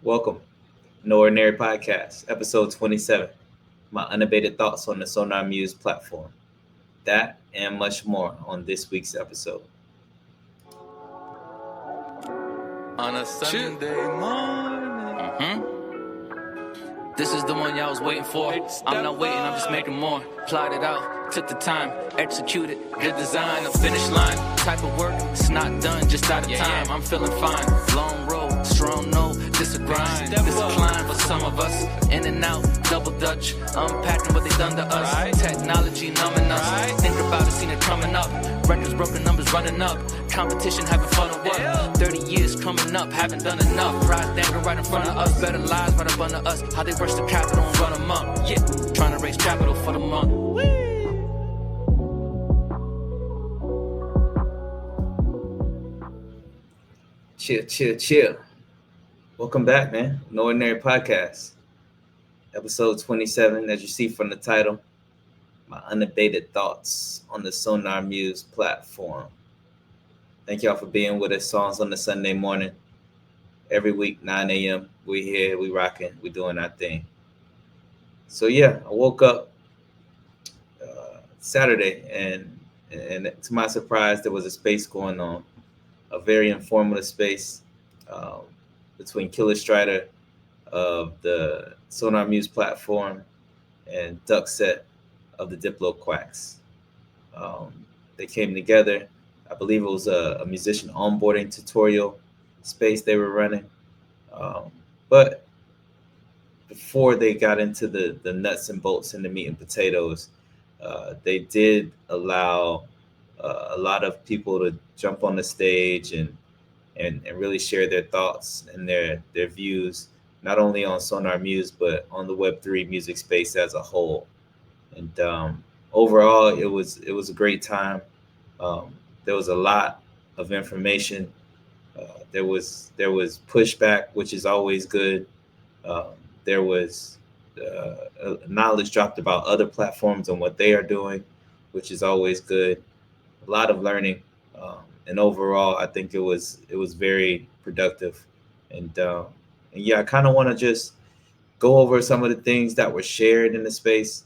Welcome, No Ordinary Podcast, episode 27. My unabated thoughts on the Sonar Muse platform. That and much more on this week's episode. On a Sunday morning. This is the one y'all was waiting for. I'm not waiting, I'm just making more. Plotted out, took the time, executed, good design, a finish line. Type of work, it's not done, just out of time. I'm feeling fine. Long road, strong no, this a grind. This a climb for some of us. In and out, double dutch, unpacking what they done to us. Technology numbing us. Think about it, seen it coming up. Records broken, numbers running up. Competition having fun or what? 30 years coming up, haven't done enough. Prize dangling right in front of us. Better lies right up under us. How they rush the capital and run them up. Yeah, trying to raise capital for the month. Chill. Welcome back, man. No Ordinary Podcast, episode 27. As you see from the title, my unabated thoughts on the Sonar Muse platform. Thank y'all for being with us. Songs on the Sunday morning. Every week, 9 a.m. We here, we rocking, we doing our thing. So yeah, I woke up Saturday and to my surprise, there was a space going on, a very informative space between Killer Strider of the Sonar Muse platform and DuckSet of the Diplo Quacks. They came together. I believe it was a musician onboarding tutorial space they were running. But before they got into the nuts and bolts and the meat and potatoes, they did allow a lot of people to jump on the stage and really share their thoughts and their views, not only on Sonar Muse, but on the Web3 music space as a whole. And overall, it was a great time. There was a lot of information. There was pushback, which is always good. There was knowledge dropped about other platforms and what they are doing, which is always good. A lot of learning, and overall, I think it was very productive. And yeah, I kind of want to just go over some of the things that were shared in the space,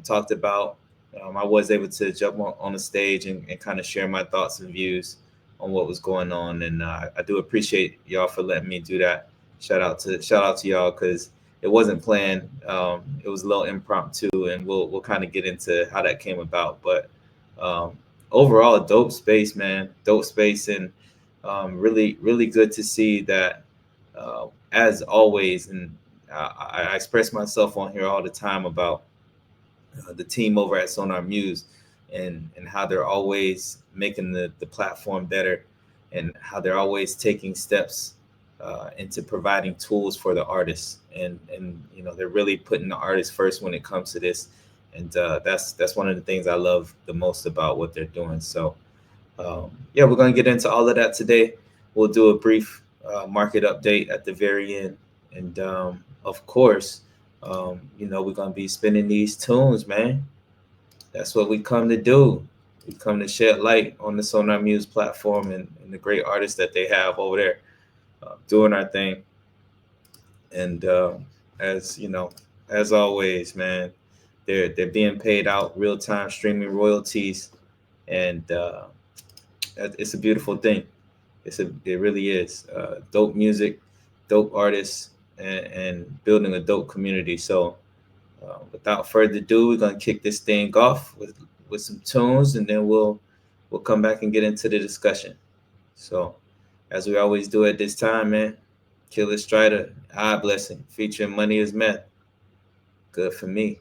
talked about. I was able to jump on the stage and kind of share my thoughts and views on what was going on, and I do appreciate y'all for letting me do that. Shout out to y'all, because it wasn't planned. It was a little impromptu, and we'll kind of get into how that came about. But overall, dope space, man. Dope space, and really good to see that. As always, and I express myself on here all the time about the team over at Sonar Muse and how they're always making the platform better, and how they're always taking steps into providing tools for the artists, and they're really putting the artist first when it comes to this, and that's one of the things I love the most about what they're doing. So yeah, we're going to get into all of that today. We'll do a brief market update at the very end, and of course, we're going to be spinning these tunes, man. That's what we come to do. We come to shed light on the Sonar Muse platform and the great artists that they have over there doing our thing. And as always, man, they're being paid out real time streaming royalties, and it's a beautiful thing. It really is. Dope music, dope artists, and building a dope community. So without further ado, we're gonna kick this thing off with some tunes, and then we'll come back and get into the discussion. So as we always do at this time, man, Killer Strider, I Blessing, featuring Money is Meth. Good for me.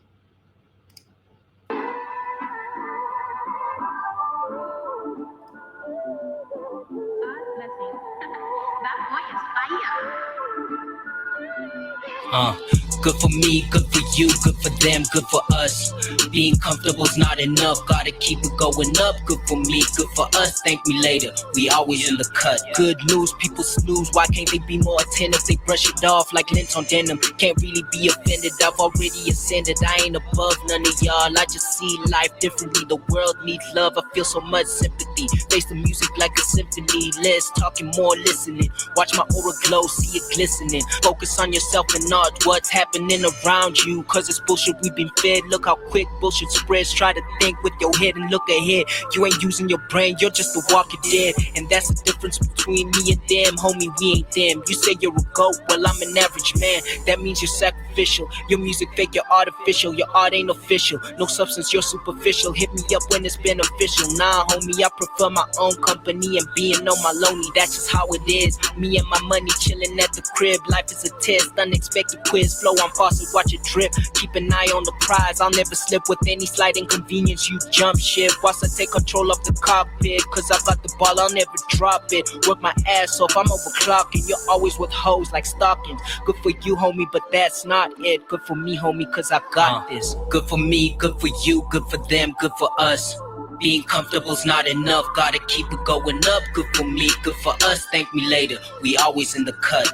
Good for me, good for you, good for them, good for us. Being comfortable's not enough, gotta keep it going up. Good for me, good for us, thank me later. We always in the cut. Good news, people snooze, why can't they be more attentive? They brush it off like lint on denim. Can't really be offended, I've already ascended. I ain't above none of y'all, I just see life differently. The world needs love, I feel so much sympathy. Face the music like a symphony, less talking, more listening. Watch my aura glow, see it glistening. Focus on yourself and not what's happening around you, cause it's bullshit we've been fed. Look how quick bullshit spreads. Try to think with your head and look ahead. You ain't using your brain, you're just a walking dead. And that's the difference between me and them, homie, we ain't them. You say you're a goat, well I'm an average man. That means you're sacrificial. Your music fake, you're artificial. Your art ain't official. No substance, you're superficial. Hit me up when it's beneficial. Nah, homie, I prefer my own company and being on my lonely. That's just how it is. Me and my money chilling at the crib. Life is a test, unexpected quiz. Flow on faucet, watch it drip. Keep an eye on the prize. I'll never slip with any slight inconvenience. You jump ship whilst I take control of the cockpit. Cause I got the ball, I'll never drop it. Work my ass off, I'm overclocking. You're always with hoes like stockings. Good for you, homie, but that's not it. Good for me, homie, cause I got this. Good for me, good for you, good for them, good for us. Being comfortable's not enough, gotta keep it going up. Good for me, good for us, thank me later. We always in the cut.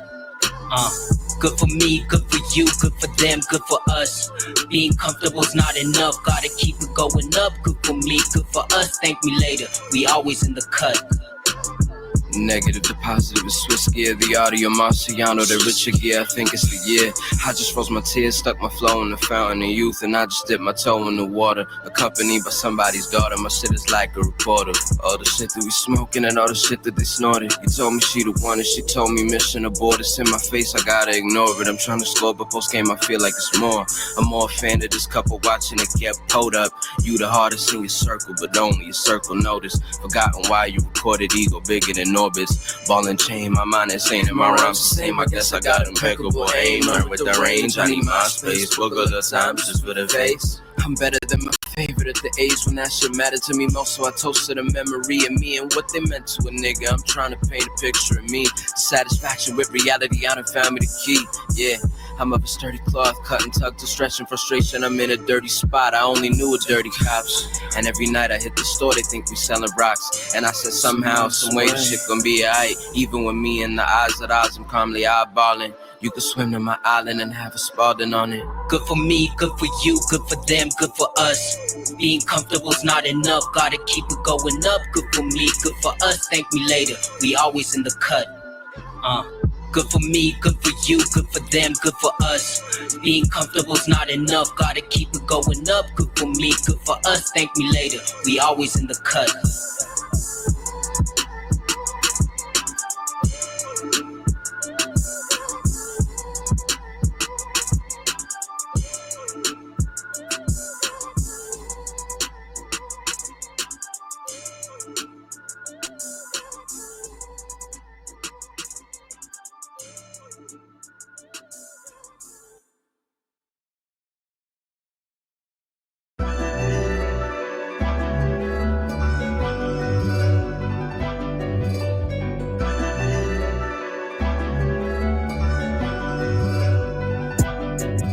Good for me, good for you, good for them, good for us. Being comfortable's not enough, gotta keep it going up. Good for me, good for us, thank me later. We always in the cut. Negative to positive is Swiss gear. The audio Marciano, the richer gear. I think it's the year. I just froze my tears, stuck my flow in the fountain of youth, and I just dipped my toe in the water. Accompanied by somebody's daughter. My shit is like a reporter. All the shit that we smoking and all the shit that they snorted. You told me she the one and she told me mission aborted. It's in my face, I gotta ignore it. I'm trying to slow up, but post game I feel like it's more. I'm more a fan of this couple watching it get pulled up. You the hardest in your circle, but only your circle notice. Forgotten why you recorded ego bigger than orbits. Ball and chain, my mind insane and my rhymes the same. I guess I got impeccable aim. Learn with the range, I need my space. Book of the times just for the face. I'm better than my favorite at the age when that shit mattered to me most. So I toasted a memory of me and what they meant to a nigga. I'm trying to paint a picture of me. Satisfaction with reality, I done found me the key. Yeah, I'm of a sturdy cloth, cut and tucked to stretch and frustration. I'm in a dirty spot, I only knew a dirty cops. And every night I hit the store, they think we selling rocks. And I said somehow, some way, this shit gon' be alright. Even with me in the eyes of odds, I'm calmly eyeballing. You could swim to my island and have a Spalding on it. Good for me, good for you, good for them, good for us. Being comfortable's not enough, gotta keep it going up. Good for me, good for us, thank me later. We always in the cut. Good for me, good for you, good for them, good for us. Being comfortable's not enough, gotta keep it going up. Good for me, good for us, thank me later. We always in the cut.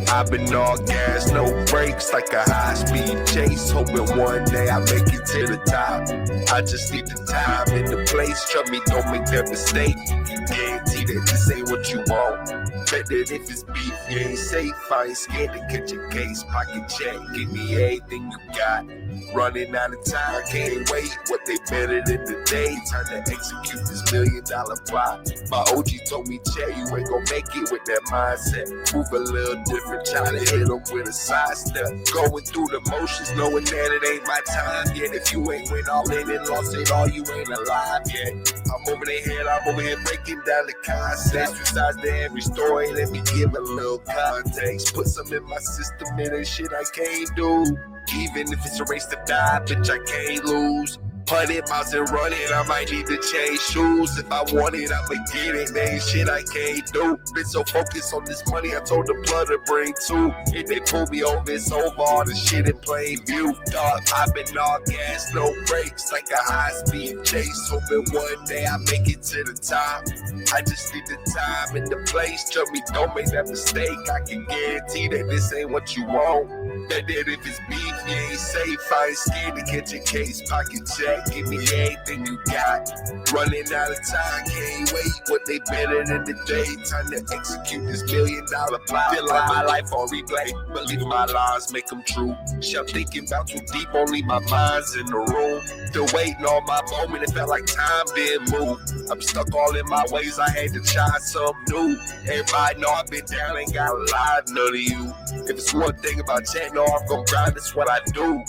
I've been all gas, no brakes, like a high-speed chase. Hoping one day I make it to the top. I just need the time and the place. Trust me, don't make that mistake. You guarantee that this ain't what you want. Bet that if it's beef, you ain't safe. I ain't scared to catch a case. Pocket check, give me everything you got. Running out of time, can't wait. What they better than today? Time to execute this $1 million plot. My OG told me, Che, you ain't gon' make it with that mindset. Move a little different, trying to hit them with a sidestep. Going through the motions, knowing that it ain't my time yet. If you ain't went all in and lost it all, you ain't alive yet. I'm over their head, I'm over here breaking down the concepts. Besides to every story, let me give a little context. Put some in my system, and that shit I can't do. Even if it's a race to die, bitch, I can't lose. 100 miles and running, I might need to change shoes. If I want it, I'ma get it. There ain't shit I can't do. Been so focused on this money, I told the blood to bring two. If they pull me over, it's over. All the shit in plain view. Dog, I've been all gas, no brakes, like a high-speed chase. Hoping one day I make it to the top. I just need the time and the place. Trust me, don't make that mistake. I can guarantee that this ain't what you want. That if it's beef, you ain't safe. I ain't scared to catch a case. Pocket check, give me everything you got. Running out of time, can't wait. What they better than the day? Time to execute this $1 million plot. Feel like my life on replay. Believe my lies, make them true. Shit, I'm thinking about too deep, only my mind's in the room. Still waiting on my moment, it felt like time didn't move. I'm stuck all in my ways, I had to try something new. Everybody know I've been down, ain't got a lie, none of you. If it's one thing about chat, no, I'm gon' grind, that's what I do.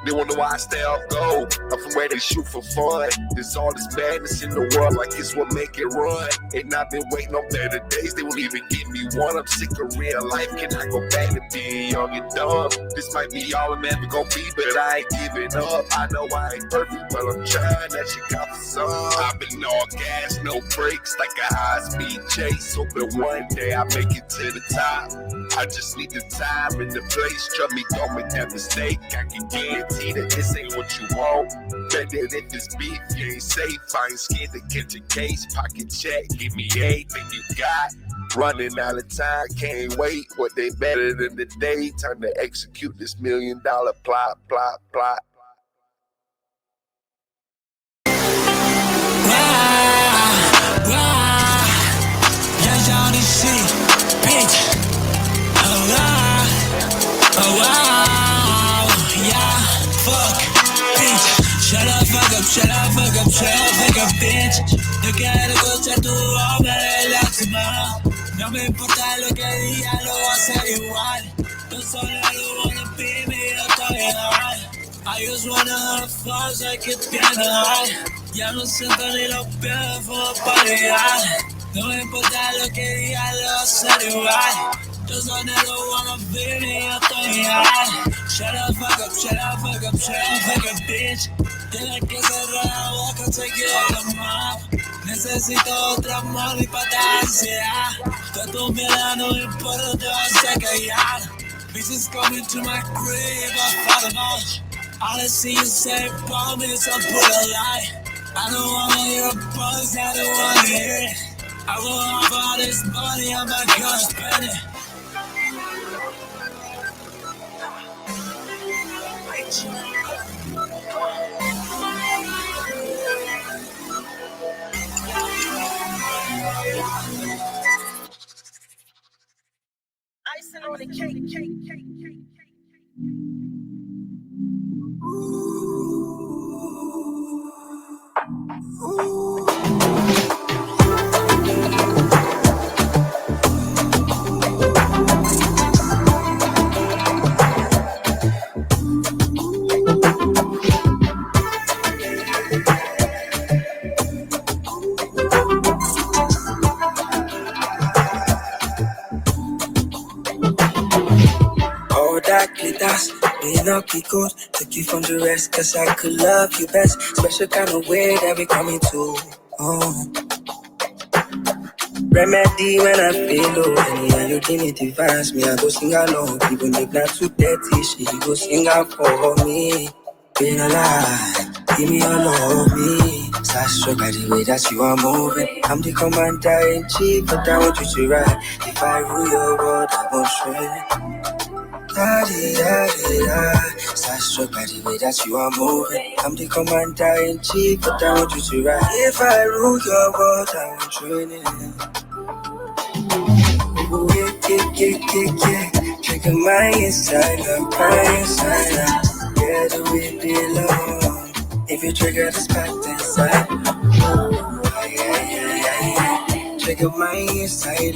They wonder why I stay off goal. I'm from where they shoot for fun. There's all this madness in the world, like it's what make it run. And I've been waiting on better days, they won't even give me one. I'm sick of real life, can I go back to being young and dumb? This might be all I'm ever gonna be, but I ain't giving up. I know I ain't perfect, but I'm trying, that shit got for some. I've been all gas, no brakes, like a high-speed chase. Hoping one day I make it to the top. I just need the time and the place. Trust me, don't make that mistake. I can guarantee that this ain't what you want. Bet that if it's beef, you ain't safe. I ain't scared to catch a case. Pocket check, give me everything you got. Running out of time, can't wait. What they better than the day? Time to execute this $1 million plot. Shut up, fuck up, bitch. Yo quiero escuchar tu voz, me relaxa. No me importa lo que diga, lo voy a hacer igual. Yo solo lo wanna be me, yo estoy high. I just wanna have fun, sé que tiene high. Ya no siento ni los pies, fuego para llegar. No me importa lo que diga, lo voy a hacer igual. Yo solo lo wanna be me, yo estoy high. Shut up, fuck up, bitch. Tienes que cerrar la boca, se queda la map. Necesito otra mano y pa' esta ansiedad. Que tu mierda no me importa, te vas a callar. Bitches coming to my crib, I follow much. All I see you say about me, so put a lie. I don't wanna hear a buzz, I don't wanna hear it. I will have all this money, I'm not gonna spend it. Icing on the cake. Being up be good, took you from the rest, cause I could love you best. Special kind of way that we coming to. Remedy when I feel low, and you give me the vibes, me I go sing along. Even if not too dirty, she go sing out for me. Been alive, give me all of me. So struck by the way that you are moving. I'm the commander in chief, but I want you to ride. If I rule your world, I won't shred. So struck by the way that you are moving. I'm the commander in chief, but I want you to ride. If I rule your world, I won't train it. Ooh, yeah. Trigger my inside, where do we belong? If you trigger the spot inside, ooh, yeah. Trigger my inside,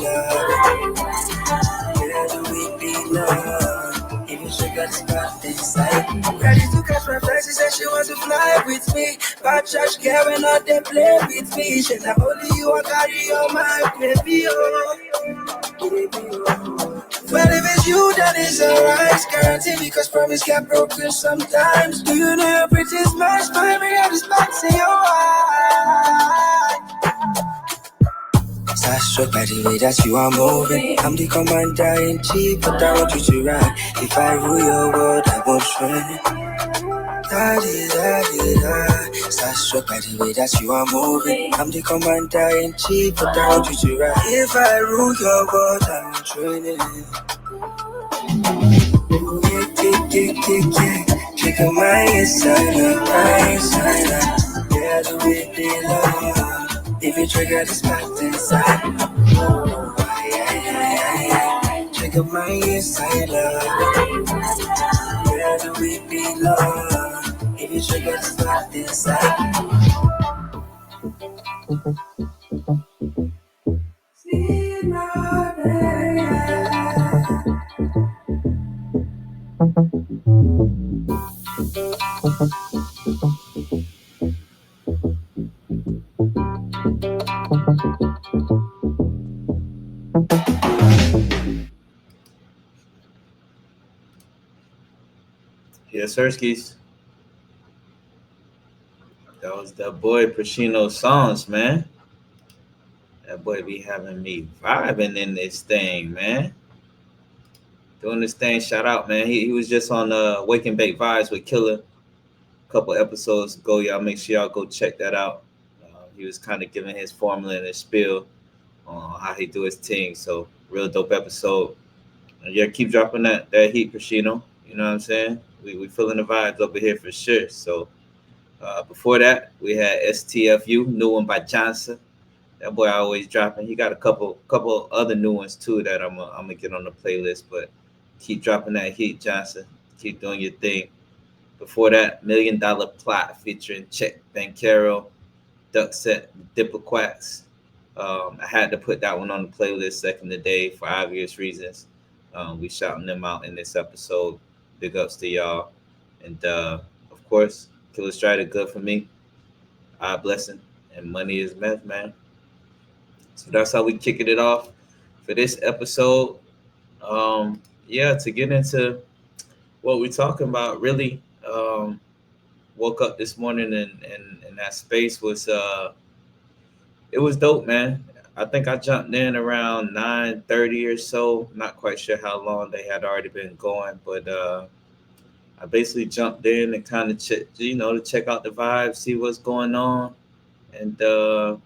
where do we belong? If you trigger the spot inside, ready to catch my flight. She said she wants to fly with me. Bad trash girl when not they play with me. She not only you I carry on my baby, oh. Well, if it's it's you that is alright. Guarantee because promise get broken sometimes. Do you know your pretty smash for every other spots in your eye? Starstruck by the way that you are moving. I'm the commander in chief, but I want you to ride. If I rule your world, I won't trend. Starstruck by the way that you are moving. I'm the commander in chief, but I want you to ride. If I rule your world, I won't trend. Trigger my inside up, yeah, the way they love. If you trigger the spot inside, trigger my inside up, yeah, the way they love. If you trigger the spot inside. Yes, Herskis. That was that boy Prashino's songs, man. That boy be having me vibing in this thing, man. Doing this thing, shout out, man. He was just on Wake and Bake Vibes with Killer a couple episodes ago. Y'all make sure y'all go check that out. He was kind of giving his formula and his spiel on how he do his thing. So real dope episode. Yeah, keep dropping that heat, Prashino. You know what I'm saying? We feeling the vibes over here for sure. So before that, we had STFU, new one by Johnson. That boy always dropping. He got a couple other new ones too that I'm gonna get on the playlist. But keep dropping that heat, Johnson. Keep doing your thing. Before that, $1 Million Plot featuring Check Bankero, DuckSet, Diploquax. I had to put that one on the playlist second today for obvious reasons. We shouting them out in this episode. Big ups to y'all. And of course, Killer Strider, good for me. Blessing. And money is meth, man. So that's how we kicking it off for this episode. To get into what we're talking about, really woke up this morning and that space was it was dope, man. I think I jumped in around 9:30 or so. Not quite sure how long they had already been going, but I basically jumped in and kind of to check out the vibe, see what's going on, and the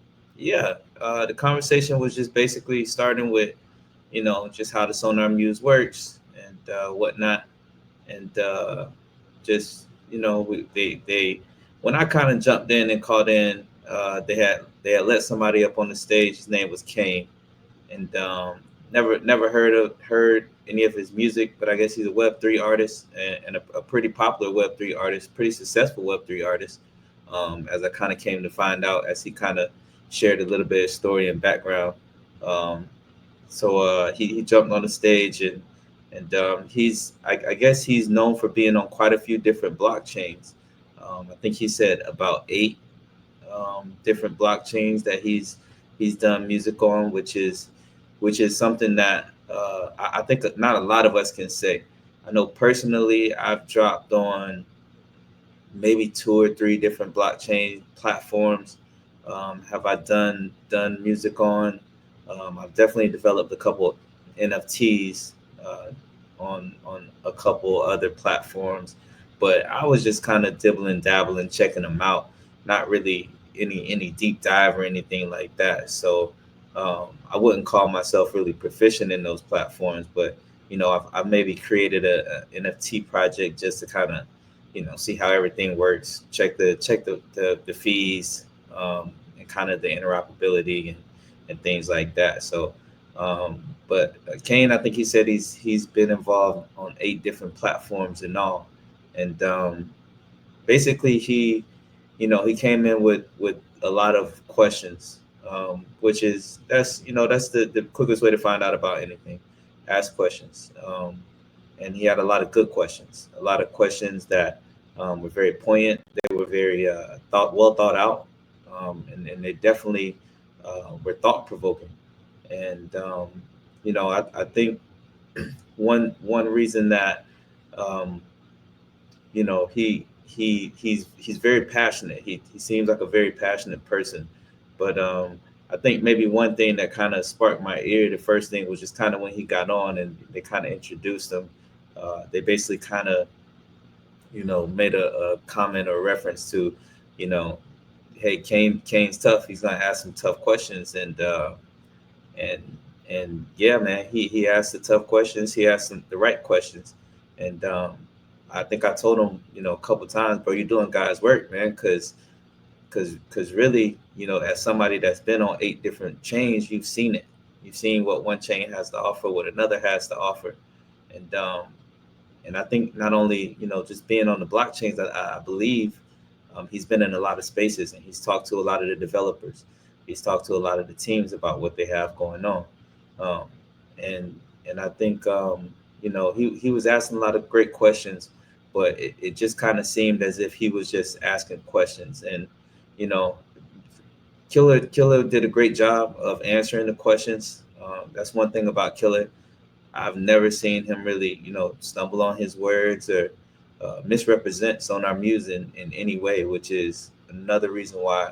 conversation was just basically starting with, just how the Sonar Muse works and whatnot, and just they when I kind of jumped in and called in, they had let somebody up on the stage. His name was Kane, and never heard any of his music, but I guess he's a Web3 artist and a pretty popular Web3 artist, pretty successful Web3 artist. As I kind of came to find out as he kind of shared a little bit of story and background. So he jumped on the stage and I guess he's known for being on quite a few different blockchains. I think he said about 8 different blockchains that he's done music on, which is something that I think not a lot of us can say. I know personally I've dropped on maybe 2 or 3 different blockchain platforms. Have I done music on? I've definitely developed a couple NFTs on a couple other platforms, but I was just kind of dabbling, checking them out. Not really any deep dive or anything like that. So I wouldn't call myself really proficient in those platforms, but I've maybe created a NFT project just to kind of see how everything works, check the fees, and kind of the interoperability and things like that. So but Kane, I think he said he's been involved on 8 different platforms and all, and basically he came in with a lot of questions, which is that's the quickest way to find out about anything. Ask questions, and he had a lot of good questions, a lot of questions that were very poignant. They were very well thought out, and they definitely were thought provoking. And I think one reason that you know, he's very passionate. He seems like a very passionate person. But I think maybe one thing that kind of sparked my ear, the first thing was just kind of when he got on and they kind of introduced him. They basically kind of, you know, made a comment or reference to, you know, hey, Kane's tough. He's gonna ask some tough questions, and yeah, man, he asked the tough questions. He asked the right questions, and I think I told him, you know, a couple times, bro, you're doing God's work, man, because really, you know, as somebody that's been on 8 different chains, you've seen it. You've seen what one chain has to offer, what another has to offer, and I think not only, you know, just being on the blockchains, I believe he's been in a lot of spaces and he's talked to a lot of the developers. He's talked to a lot of the teams about what they have going on, um, and I think you know, he was asking a lot of great questions, but it just kind of seemed as if he was just asking questions. And you know, Killer did a great job of answering the questions. That's one thing about Killer. I've never seen him really, you know, stumble on his words or misrepresent Sonar Muse in any way, which is another reason why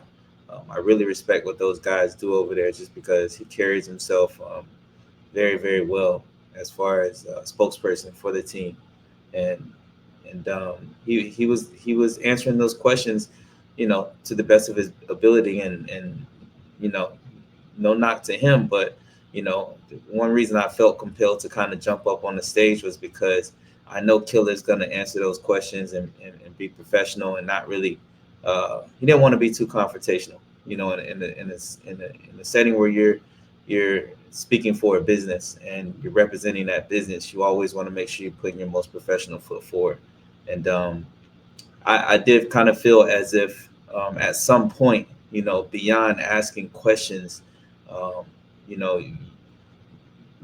I really respect what those guys do over there, just because he carries himself very, very well as far as spokesperson for the team. And he was answering those questions, you know, to the best of his ability, and you know, no knock to him, but you know, one reason I felt compelled to kind of jump up on the stage was because I know Killer's going to answer those questions and be professional and not really. He didn't want to be too confrontational, you know, in the setting where you're speaking for a business and you're representing that business. You always want to make sure you're putting your most professional foot forward. And I did kind of feel as if at some point, you know, beyond asking questions, you know,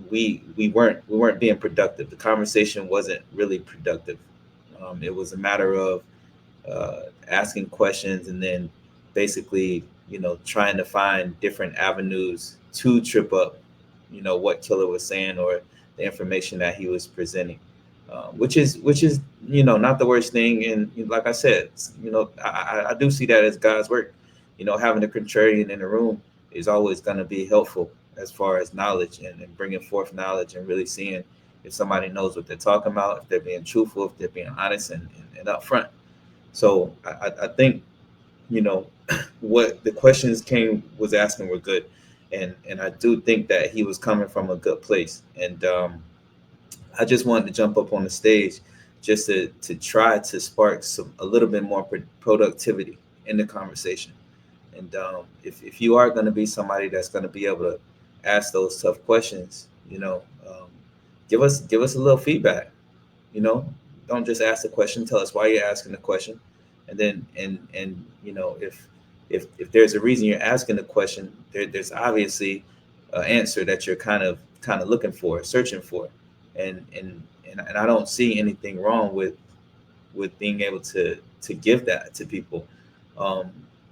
we weren't being productive. The conversation wasn't really productive. It was a matter of asking questions and then basically, you know, trying to find different avenues to trip up, you know, what Killer was saying or the information that he was presenting, which is you know, not the worst thing. And like I said, you know, I do see that as God's work. You know, having a contrarian in the room is always going to be helpful as far as knowledge and bringing forth knowledge and really seeing if somebody knows what they're talking about, if they're being truthful, if they're being honest and upfront. So I think, you know, what the questions Kane was asking were good. And I do think that he was coming from a good place. And I just wanted to jump up on the stage just to try to spark a little bit more productivity in the conversation. And if you are going to be somebody that's going to be able to ask those tough questions, you know, give us a little feedback. You know, don't just ask the question. Tell us why you're asking the question, and then and you know, if there's a reason you're asking the question, there's obviously an answer that you're kind of looking for, searching for, and I don't see anything wrong with being able to give that to people.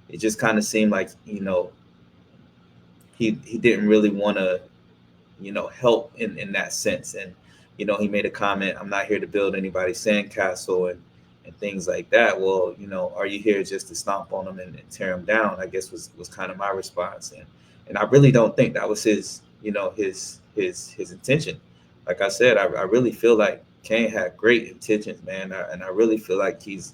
It just kind of seemed like, you know, he didn't really want to, you know, help in that sense. And you know, he made a comment, I'm not here to build anybody's sandcastle and things like that. Well, you know, are you here just to stomp on them and tear them down? I guess was kind of my response. And I really don't think that was his, you know, his intention. Like I said, I really feel like Kane had great intentions, man. And I really feel like he's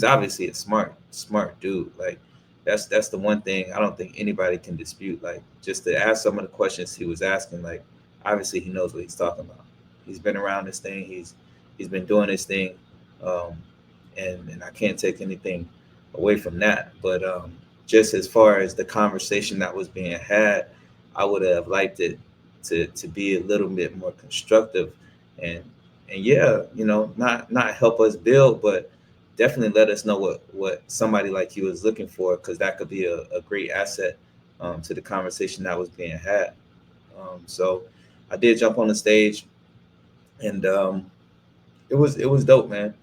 obviously a smart dude. Like that's the one thing I don't think anybody can dispute. Like, just to ask some of the questions he was asking, like obviously he knows what he's talking about. He's been around this thing. He's been doing this thing, and I can't take anything away from that. But just as far as the conversation that was being had, I would have liked it to be a little bit more constructive, and yeah, you know, not help us build, but definitely let us know what somebody like you is looking for, because that could be a great asset to the conversation that was being had. So I did jump on the stage, and it was dope, man.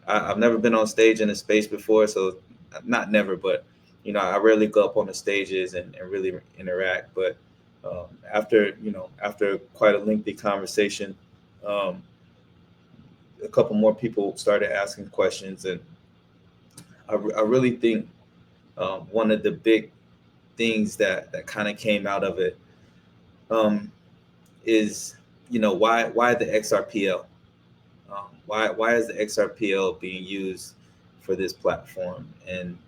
I've never been on stage in a space before, so not never, but you know, I rarely go up on the stages and really interact. But after quite a lengthy conversation, a couple more people started asking questions, and I really think one of the big things that kind of came out of it is, why the XRPL? Why is the XRPL being used for this platform? And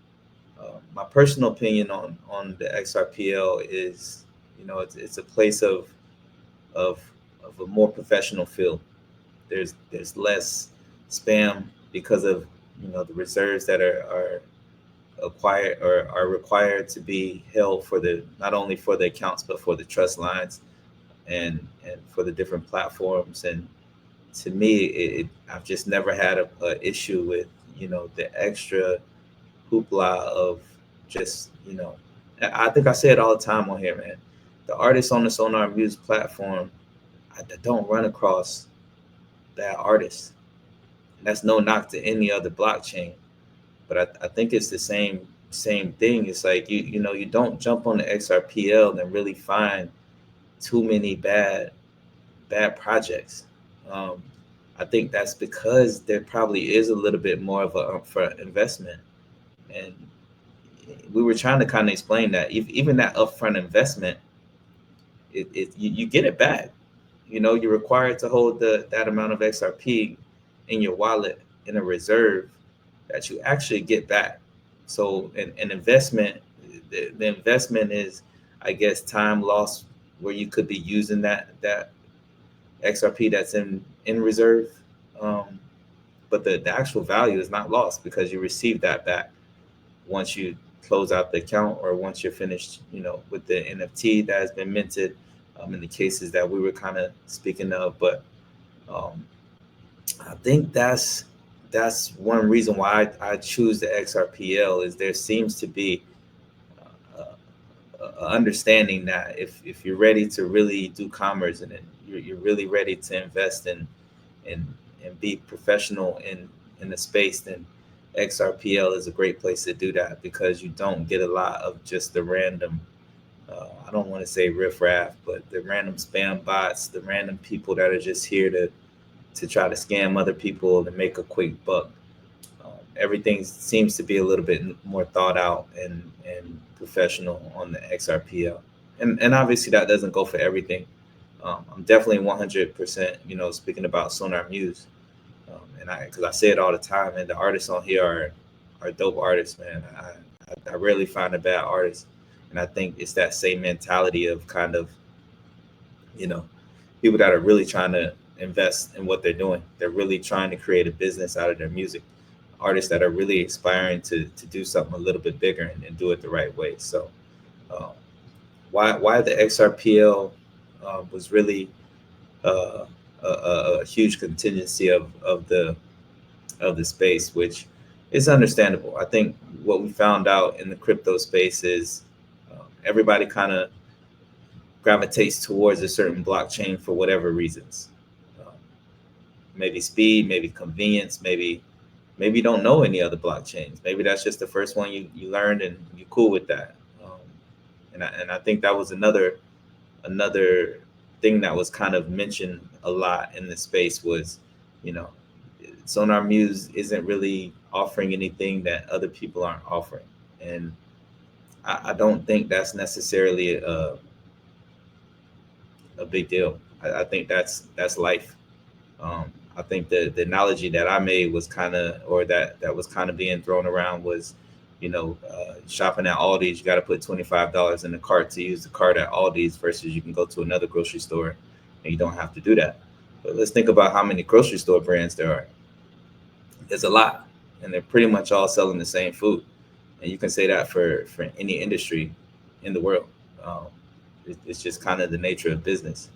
my personal opinion on the XRPL is, it's a place of a more professional feel. There's less spam because of the reserves that are acquired or are required to be held for not only for the accounts but for the trust lines and for the different platforms. And to me, I've just never had a issue with the extra hoopla of just I think I say it all the time on here, man. The artists on the Sonar Muse platform, I don't run across that artist. And that's no knock to any other blockchain, but I think it's the same thing. It's like you don't jump on the XRPL and really find too many bad projects. I think that's because there probably is a little bit more of an upfront investment, and we were trying to kind of explain that even that upfront investment, you get it back. You're required to hold that amount of XRP in your wallet in a reserve that you actually get back. So an investment, the investment is, I guess, time lost where you could be using that XRP that's in reserve. But the actual value is not lost because you receive that back once you close out the account or once you're finished, with the NFT that has been minted, in the cases that we were kind of speaking of. But I think that's one reason why I choose the XRPL is there seems to be understanding that if you're ready to really do commerce and you're really ready to invest and be professional in the space, then XRPL is a great place to do that because you don't get a lot of just the random, I don't want to say riffraff, but the random spam bots, the random people that are just here to try to scam other people and make a quick buck. Everything seems to be a little bit more thought out and professional on the XRPL. And obviously that doesn't go for everything. I'm definitely 100%, speaking about Sonar Muse. Because I say it all the time, and the artists on here are dope artists, man. I rarely find a bad artist. And I think it's that same mentality of kind of, people that are really trying to invest in what they're doing. They're really trying to create a business out of their music. Artists that are really aspiring to do something a little bit bigger and do it the right way. So why the XRPL was really a huge contingency of the space, which is understandable. I think what we found out in the crypto space is everybody kind of gravitates towards a certain blockchain for whatever reasons. Maybe speed, maybe convenience, maybe you don't know any other blockchains. Maybe that's just the first one you learned and you're cool with that. And I think that was another thing that was kind of mentioned a lot in the space was, Sonar Muse isn't really offering anything that other people aren't offering. And I don't think that's necessarily a big deal. I think that's life. I think the analogy that I made was kind of, or that was kind of being thrown around was, shopping at Aldi's, you got to put $25 in the cart to use the cart at Aldi's versus you can go to another grocery store and you don't have to do that. But let's think about how many grocery store brands there are. There's a lot, and they're pretty much all selling the same food. And you can say that for any industry in the world. It's just kind of the nature of business.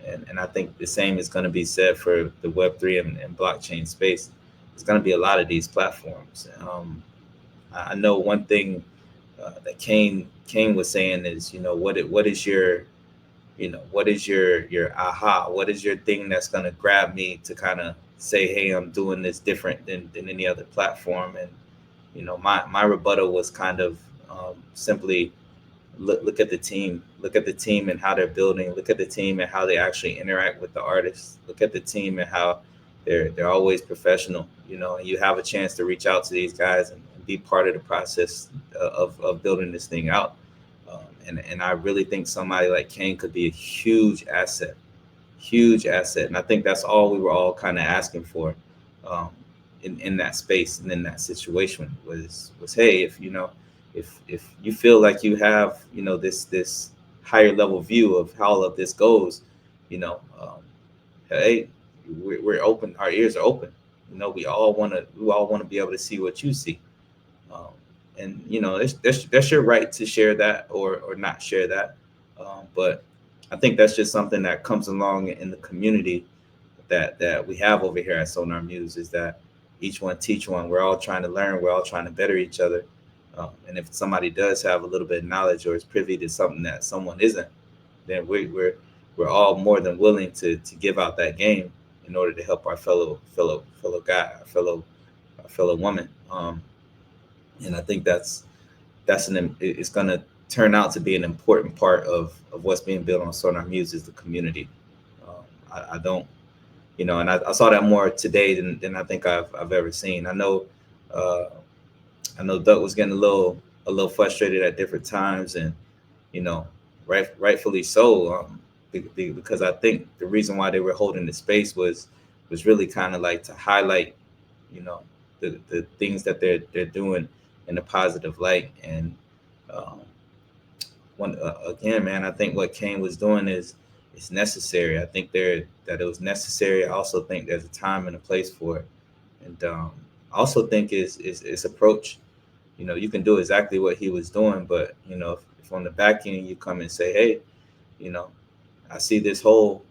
And I think the same is going to be said for the Web3 and blockchain space. There's going to be a lot of these platforms. I know one thing that Kane was saying is, what is your aha? What is your thing that's going to grab me to kind of say, hey, I'm doing this different than any other platform? And, my rebuttal was kind of simply, look at the team. Look at the team and how they're building. Look at the team and how they actually interact with the artists. Look at the team and how they're always professional. You know, and you have a chance to reach out to these guys and be part of the process of building this thing out. And I really think somebody like Kane could be a huge asset. And I think that's all we were all kind of asking for in that space and in that situation was hey, if you know, if you feel like you have, you know, this higher level view of how all of this goes, you know, hey, we're open, our ears are open. You know, we all want to be able to see what you see. And you know, that's your right to share that or not share that. But I think that's just something that comes along in the community that we have over here at Sonar Muse, is that each one teach one. We're all trying to learn. We're all trying to better each other. And if somebody does have a little bit of knowledge or is privy to something that someone isn't, then we're all more than willing to give out that game in order to help our fellow guy, our fellow woman. And I think it's going to turn out to be an important part of what's being built on Sonar Muse, is the community. I don't, you know, and I saw that more today than I think I've ever seen. I know Duck was getting a little frustrated at different times, and you know, rightfully so, because I think the reason why they were holding the space was really kind of like to highlight, you know, the things that they're doing in a positive light. And again, man, I think what Kane was doing is necessary. I think that it was necessary. I also think there's a time and a place for it. And I also think is approach. You know, you can do exactly what he was doing, but you know, if on the back end you come and say, hey, you know, I see this hole.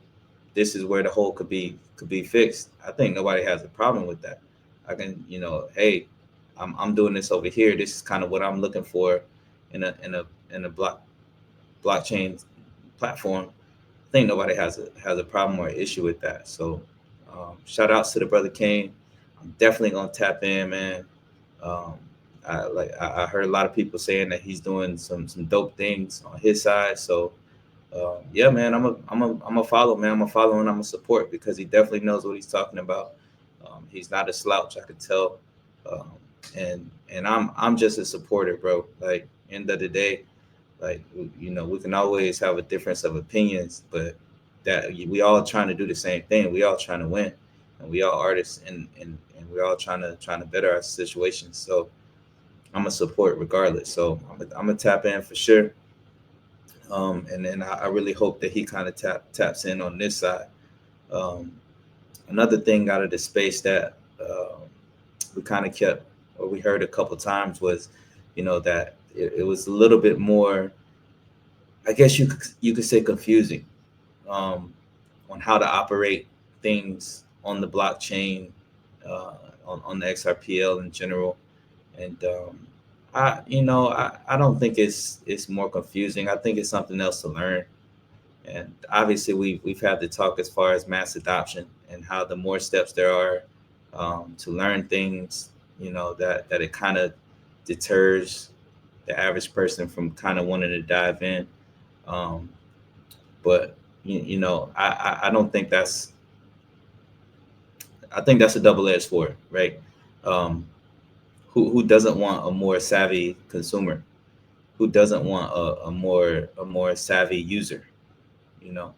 This is where the hole could be fixed. I think nobody has a problem with that. I can, you know, hey, I'm doing this over here. This is kind of what I'm looking for in a blockchain platform. I think nobody has a problem or issue with that. So shout outs to the brother Kane. I'm definitely gonna tap in, man. I heard a lot of people saying that he's doing some dope things on his side. So yeah, man, I'm a follow, man. I'm a follow and I'm a support, because he definitely knows what he's talking about. He's not a slouch, I could tell. And I'm just a supporter, bro. Like, end of the day, like, you know, we can always have a difference of opinions, but that we all trying to do the same thing. We all trying to win, and we all artists, and we're all trying to better our situations. So I'm a support regardless. So I'm gonna tap in for sure. And then I really hope that he kind of taps in on this side. Another thing out of the space that we kind of kept, or we heard a couple times, was, you know, that it was a little bit more, I guess you could say, confusing on how to operate things on the blockchain, on the XRPL in general. And I don't think it's more confusing. I think it's something else to learn. And obviously we've had the talk as far as mass adoption and how the more steps there are to learn things, you know, that it kind of deters the average person from kind of wanting to dive in. But you know, I don't think I think that's a double-edged sword, right? Who doesn't want a more savvy consumer? Who doesn't want a more savvy user? You know,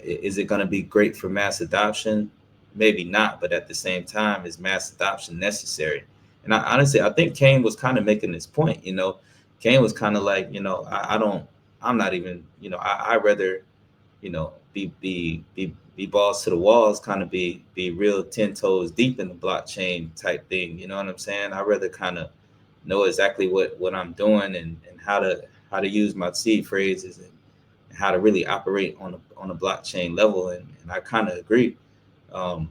is it going to be great for mass adoption? Maybe not, but at the same time, is mass adoption necessary? And honestly, I think Kane was kind of making this point. You know, Kane was kind of like, you know, I'm not even, you know, I rather, you know, be balls to the walls, kind of be real 10 toes deep in the blockchain type thing. You know what I'm saying? I rather kind of know exactly what I'm doing and how to use my seed phrases and how to really operate on a blockchain level. And I kind of agree. But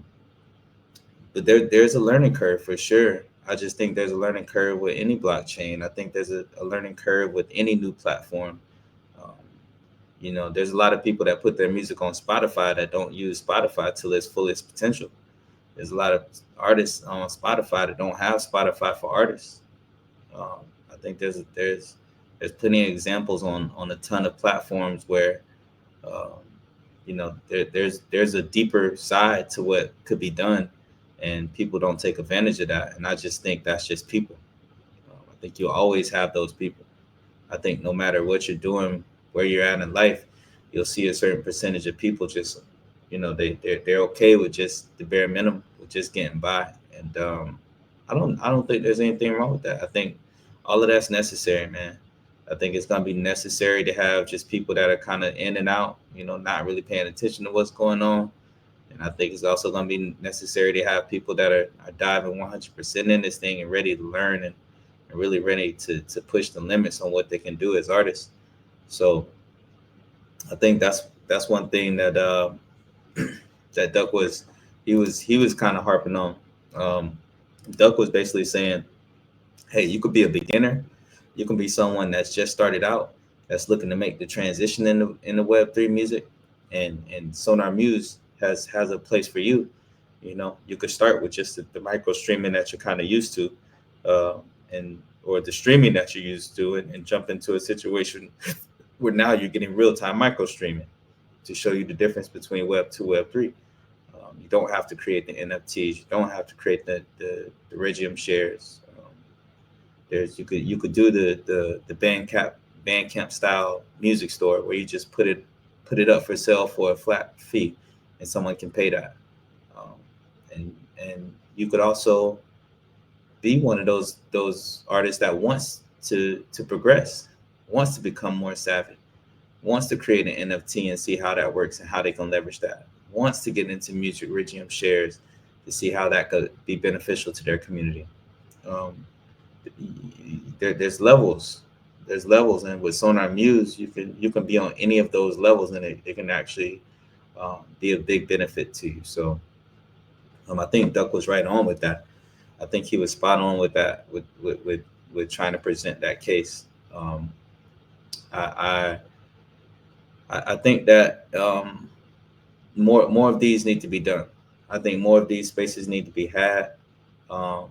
there's a learning curve for sure. I just think there's a learning curve with any blockchain. I think there's a learning curve with any new platform. You know, there's a lot of people that put their music on Spotify that don't use Spotify till its fullest potential. There's a lot of artists on Spotify that don't have Spotify for artists. I I think there's plenty of examples on a ton of platforms where there's a deeper side to what could be done, and people don't take advantage of that. And I just think that's just people. I think you'll always have those people. I think no matter what you're doing, where you're at in life, you'll see a certain percentage of people just, they're okay with just the bare minimum, with just getting by. And I don't think there's anything wrong with that. I think all of that's necessary, man. I think it's gonna be necessary to have just people that are kind of in and out, not really paying attention to what's going on. And I think it's also gonna be necessary to have people that are diving 100% in this thing and ready to learn and really ready to push the limits on what they can do as artists. So I think that's one thing that that Duck was kind of harping on. Duck was basically saying, hey, you could be a beginner, you can be someone that's just started out, that's looking to make the transition in the Web3 music, and Sonar Muse has a place for you. You could start with just the micro streaming that you're kind of used to, or the streaming that you're used to, and jump into a situation where now you're getting real-time micro streaming to show you the difference between Web 2, Web 3. You don't have to create the NFTs. You don't have to create the Regium shares. You could do the Bandcamp style music store where you just put it up for sale for a flat fee, and someone can pay that. And you could also be one of those artists that wants to progress, wants to become more savvy, wants to create an NFT and see how that works and how they can leverage that, wants to get into music Regium shares to see how that could be beneficial to their community. There's levels, and with Sonar Muse, you can be on any of those levels, and it can actually be a big benefit to you. So I think Duck was right on with that. I think he was spot on with that, with trying to present that case. I think that more of these need to be done. I think more of these spaces need to be had. I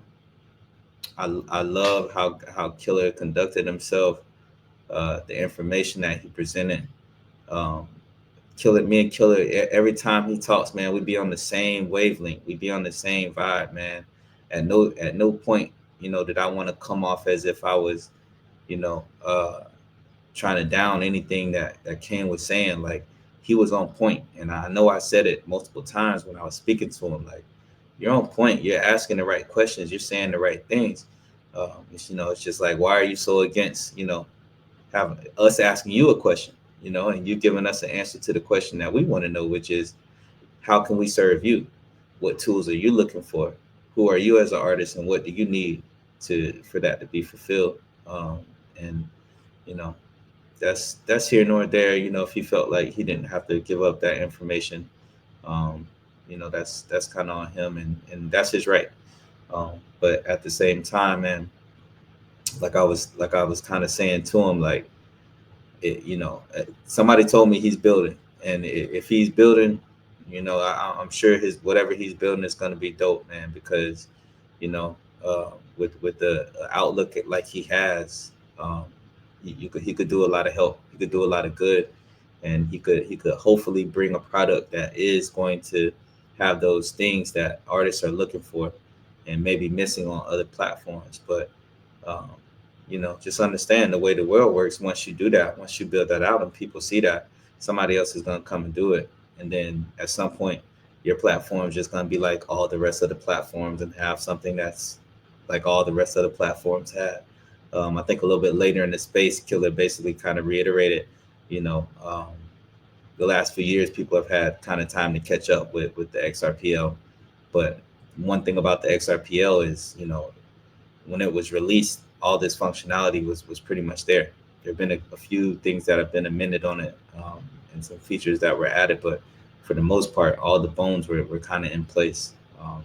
love how Killer conducted himself, the information that he presented. Me and Killer, every time he talks, man, we be on the same wavelength. We be on the same vibe, man. At no point, did I want to come off as if I was, trying to down anything that Ken was saying. Like, he was on point. And I know I said it multiple times when I was speaking to him, like, you're on point. You're asking the right questions. You're saying the right things. It's just like, why are you so against, having us asking you a question, and you giving us an answer to the question that we want to know, which is, how can we serve you? What tools are you looking for? Who are you as an artist, and what do you need for that to be fulfilled? And that's here nor there. If he felt like he didn't have to give up that information, that's kind of on him, and that's his right. But at the same time, man, like I was kind of saying to him, like, somebody told me he's building, and if he's building, I'm sure whatever he's building is going to be dope, man, because with the outlook like he has, he could do a lot of help. He could do a lot of good, and he could hopefully bring a product that is going to have those things that artists are looking for and maybe missing on other platforms. But just understand the way the world works. Once you do that, once you build that out and people see that, somebody else is going to come and do it. And then at some point, your platform is just going to be like all the rest of the platforms and have something that's like all the rest of the platforms had. I think a little bit later in the space, Killer basically kind of reiterated, the last few years, people have had kind of time to catch up with the XRPL. But one thing about the XRPL is, when it was released, all this functionality was pretty much there. There have been a few things that have been amended on it, and some features that were added, but for the most part, all the bones were kind of in place. I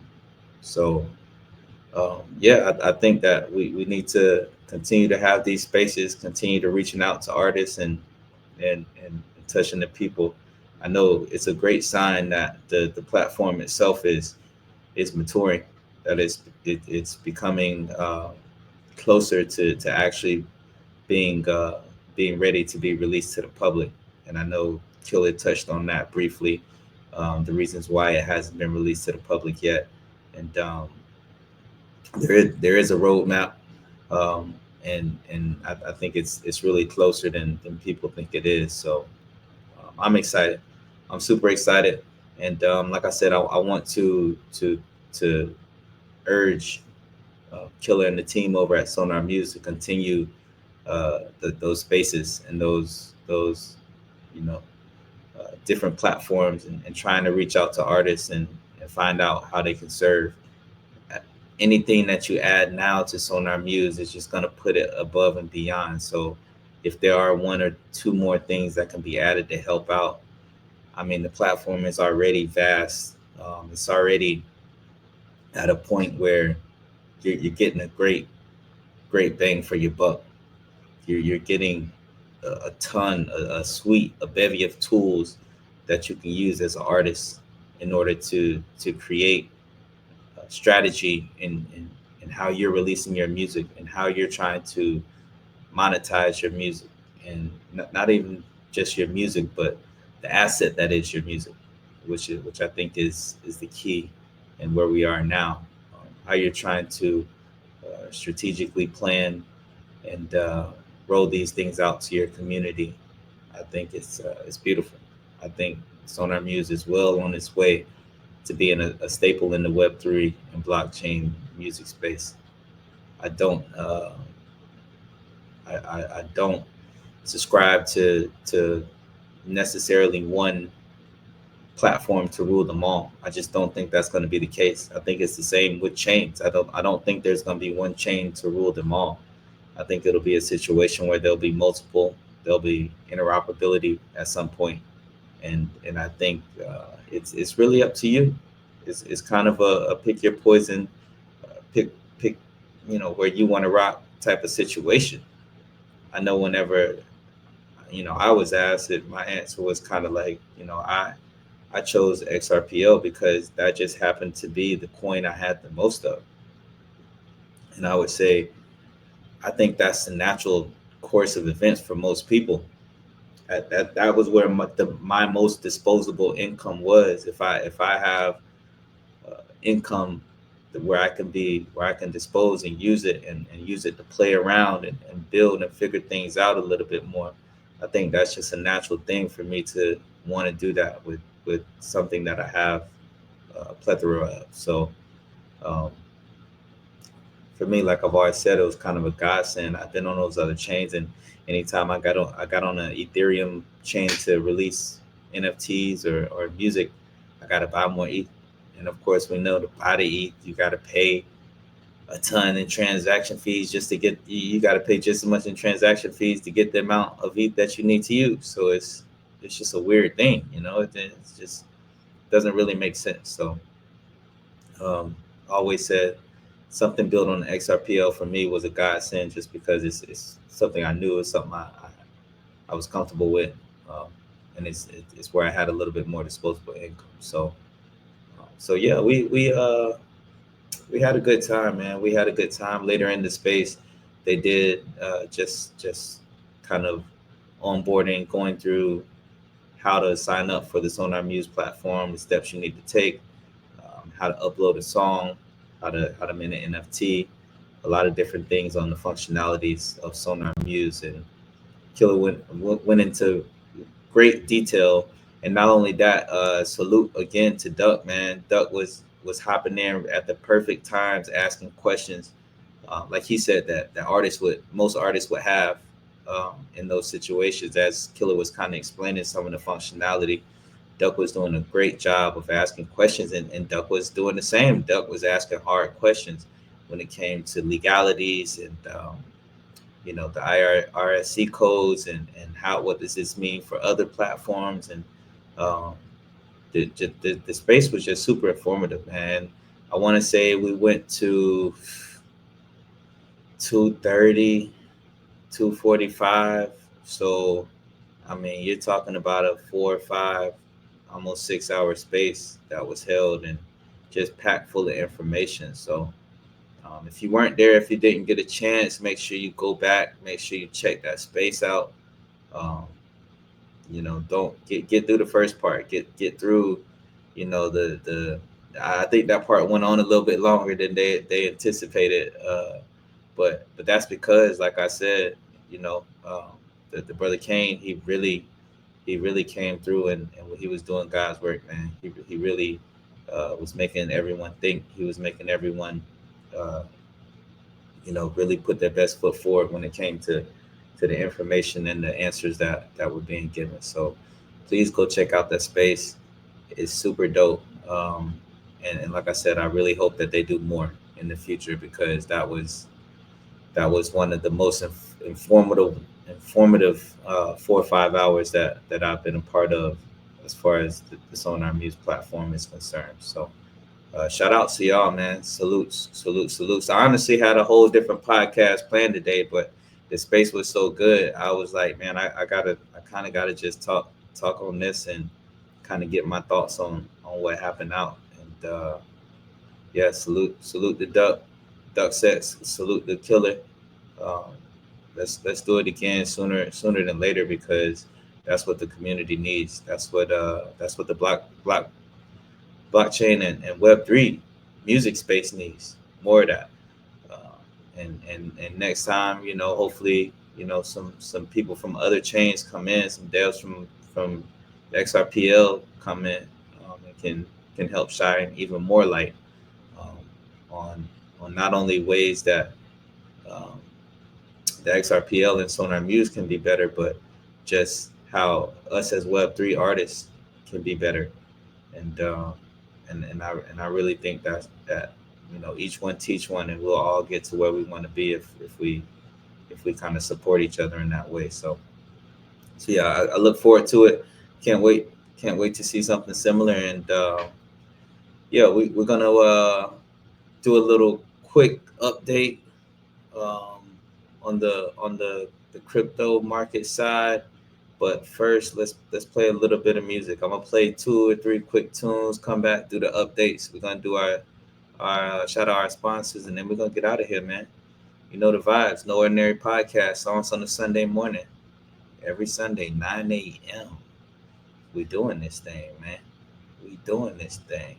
think that we need to continue to have these spaces, continue to reaching out to artists and touching the people. I know it's a great sign that the platform itself is maturing, that it's becoming closer to actually being ready to be released to the public. And I know Killer touched on that briefly, the reasons why it hasn't been released to the public yet. And there is a roadmap, and I think it's really closer than people think it is. So I'm excited. I'm super excited, and like I said, I want to urge Killer and the team over at Sonar Muse to continue those spaces and those you know different platforms, and trying to reach out to artists and find out how they can serve. Anything that you add now to Sonar Muse is just going to put it above and beyond. So if there are one or two more things that can be added to help out, I mean, the platform is already vast. It's already at a point where you're getting a great bang for your buck. You're getting a ton, a suite, a bevy of tools that you can use as an artist in order to create a strategy in how you're releasing your music and how you're trying to monetize your music, and not even just your music, but the asset that is your music, which I think is the key and where we are now. How you're trying to strategically plan and roll these things out to your community. I think it's beautiful. I think Sonar Muse is well on its way to being a staple in the Web3 and blockchain music space. I don't I don't subscribe to necessarily one platform to rule them all. I just don't think that's going to be the case. I think it's the same with chains. I don't think there's going to be one chain to rule them all. I think it'll be a situation where there'll be multiple, there'll be interoperability at some point, and I think it's really up to you. It's kind of a pick your poison, pick where you want to rock type of situation. I know whenever I was asked it, my answer was kind of like, I chose XRPL because that just happened to be the coin I had the most of. And I would say, I think that's the natural course of events for most people. That was where my most disposable income was. If I have income where I can dispose and use it and use it to play around and build and figure things out a little bit more, I think that's just a natural thing for me to want to do that with something that I have a plethora of. So for me, like I've always said, it was kind of a godsend. I've been on those other chains, and anytime I got on an Ethereum chain to release NFTs or music, I got to buy more ETH. And of course, we know to buy the ETH, you got to pay a ton in transaction fees just to get. You got to pay just as much in transaction fees to get the amount of ETH that you need to use. So it's just a weird thing, It just doesn't really make sense. So I always said something built on the XRPL for me was a godsend, just because it's something I knew, it's something I was comfortable with, and it's where I had a little bit more disposable income. So yeah, we had a good time, man. We had a good time. Later in the space, they did just kind of onboarding, going through how to sign up for the Sonar Muse platform, the steps you need to take, how to upload a song, how to mint an NFT, a lot of different things on the functionalities of Sonar Muse. And Killer went into great detail. And not only that, salute again to Duck, man. Duck was hopping in at the perfect times, asking questions. Like he said, that most artists would have in those situations. As Killer was kind of explaining some of the functionality, Duck was doing a great job of asking questions, and Duck was doing the same. Duck was asking hard questions when it came to legalities and the IRSC codes and what does this mean for other platforms. And the space was just super informative, man. I want to say we went to 2:30, 2:45. So, I mean, you're talking about a 4 or 5, almost 6 hour space that was held and just packed full of information. So If you weren't there, if you didn't get a chance, make sure you go back. Make sure you check that space out. Don't get through the first part. Get through, the I think that part went on a little bit longer than they anticipated. But that's because, like I said, the brother Kane, he really came through and he was doing God's work, man. He really was making everyone think. He was making everyone, really put their best foot forward when it came to the information and the answers that were being given. So please go check out that space. It's super dope. And like I said, I really hope that they do more in the future, because that was one of the most informative 4 or 5 hours that I've been a part of as far as the Sonar Muse platform is concerned. So shout out to y'all, man. Salutes. I honestly had a whole different podcast planned today, but the space was so good. I was like, man, I kind of gotta just talk on this and kind of get my thoughts on what happened out. And salute the DuckSet, salute the Killer. Let's do it again sooner than later, because that's what the community needs. That's what the blockchain and Web3 music space needs. More of that. And next time, hopefully, some people from other chains come in, some devs from the XRPL come in, and can help shine even more light on not only ways that the XRPL and Sonar Muse can be better, but just how us as Web3 artists can be better. And I really think that each one teach one, and we'll all get to where we want to be if we kind of support each other in that way. So yeah, I look forward to it. Can't wait to see something similar. And we're gonna do a little quick update on the crypto market side. But first, let's play a little bit of music. I'm gonna play 2 or 3 quick tunes, come back, do the updates. We're gonna do our shout out our sponsors, and then we're gonna get out of here, man. You know the vibes. No Ordinary Podcast on a Sunday morning. Every Sunday, 9 a.m. We doing this thing, man. We doing this thing.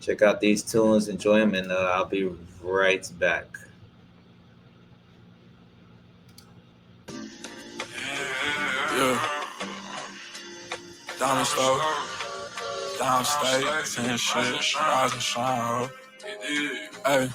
Check out these tunes, enjoy them, and I'll be right back. Yeah. Diamond store, downstate, saying shit, rise and shine, ho. Hey.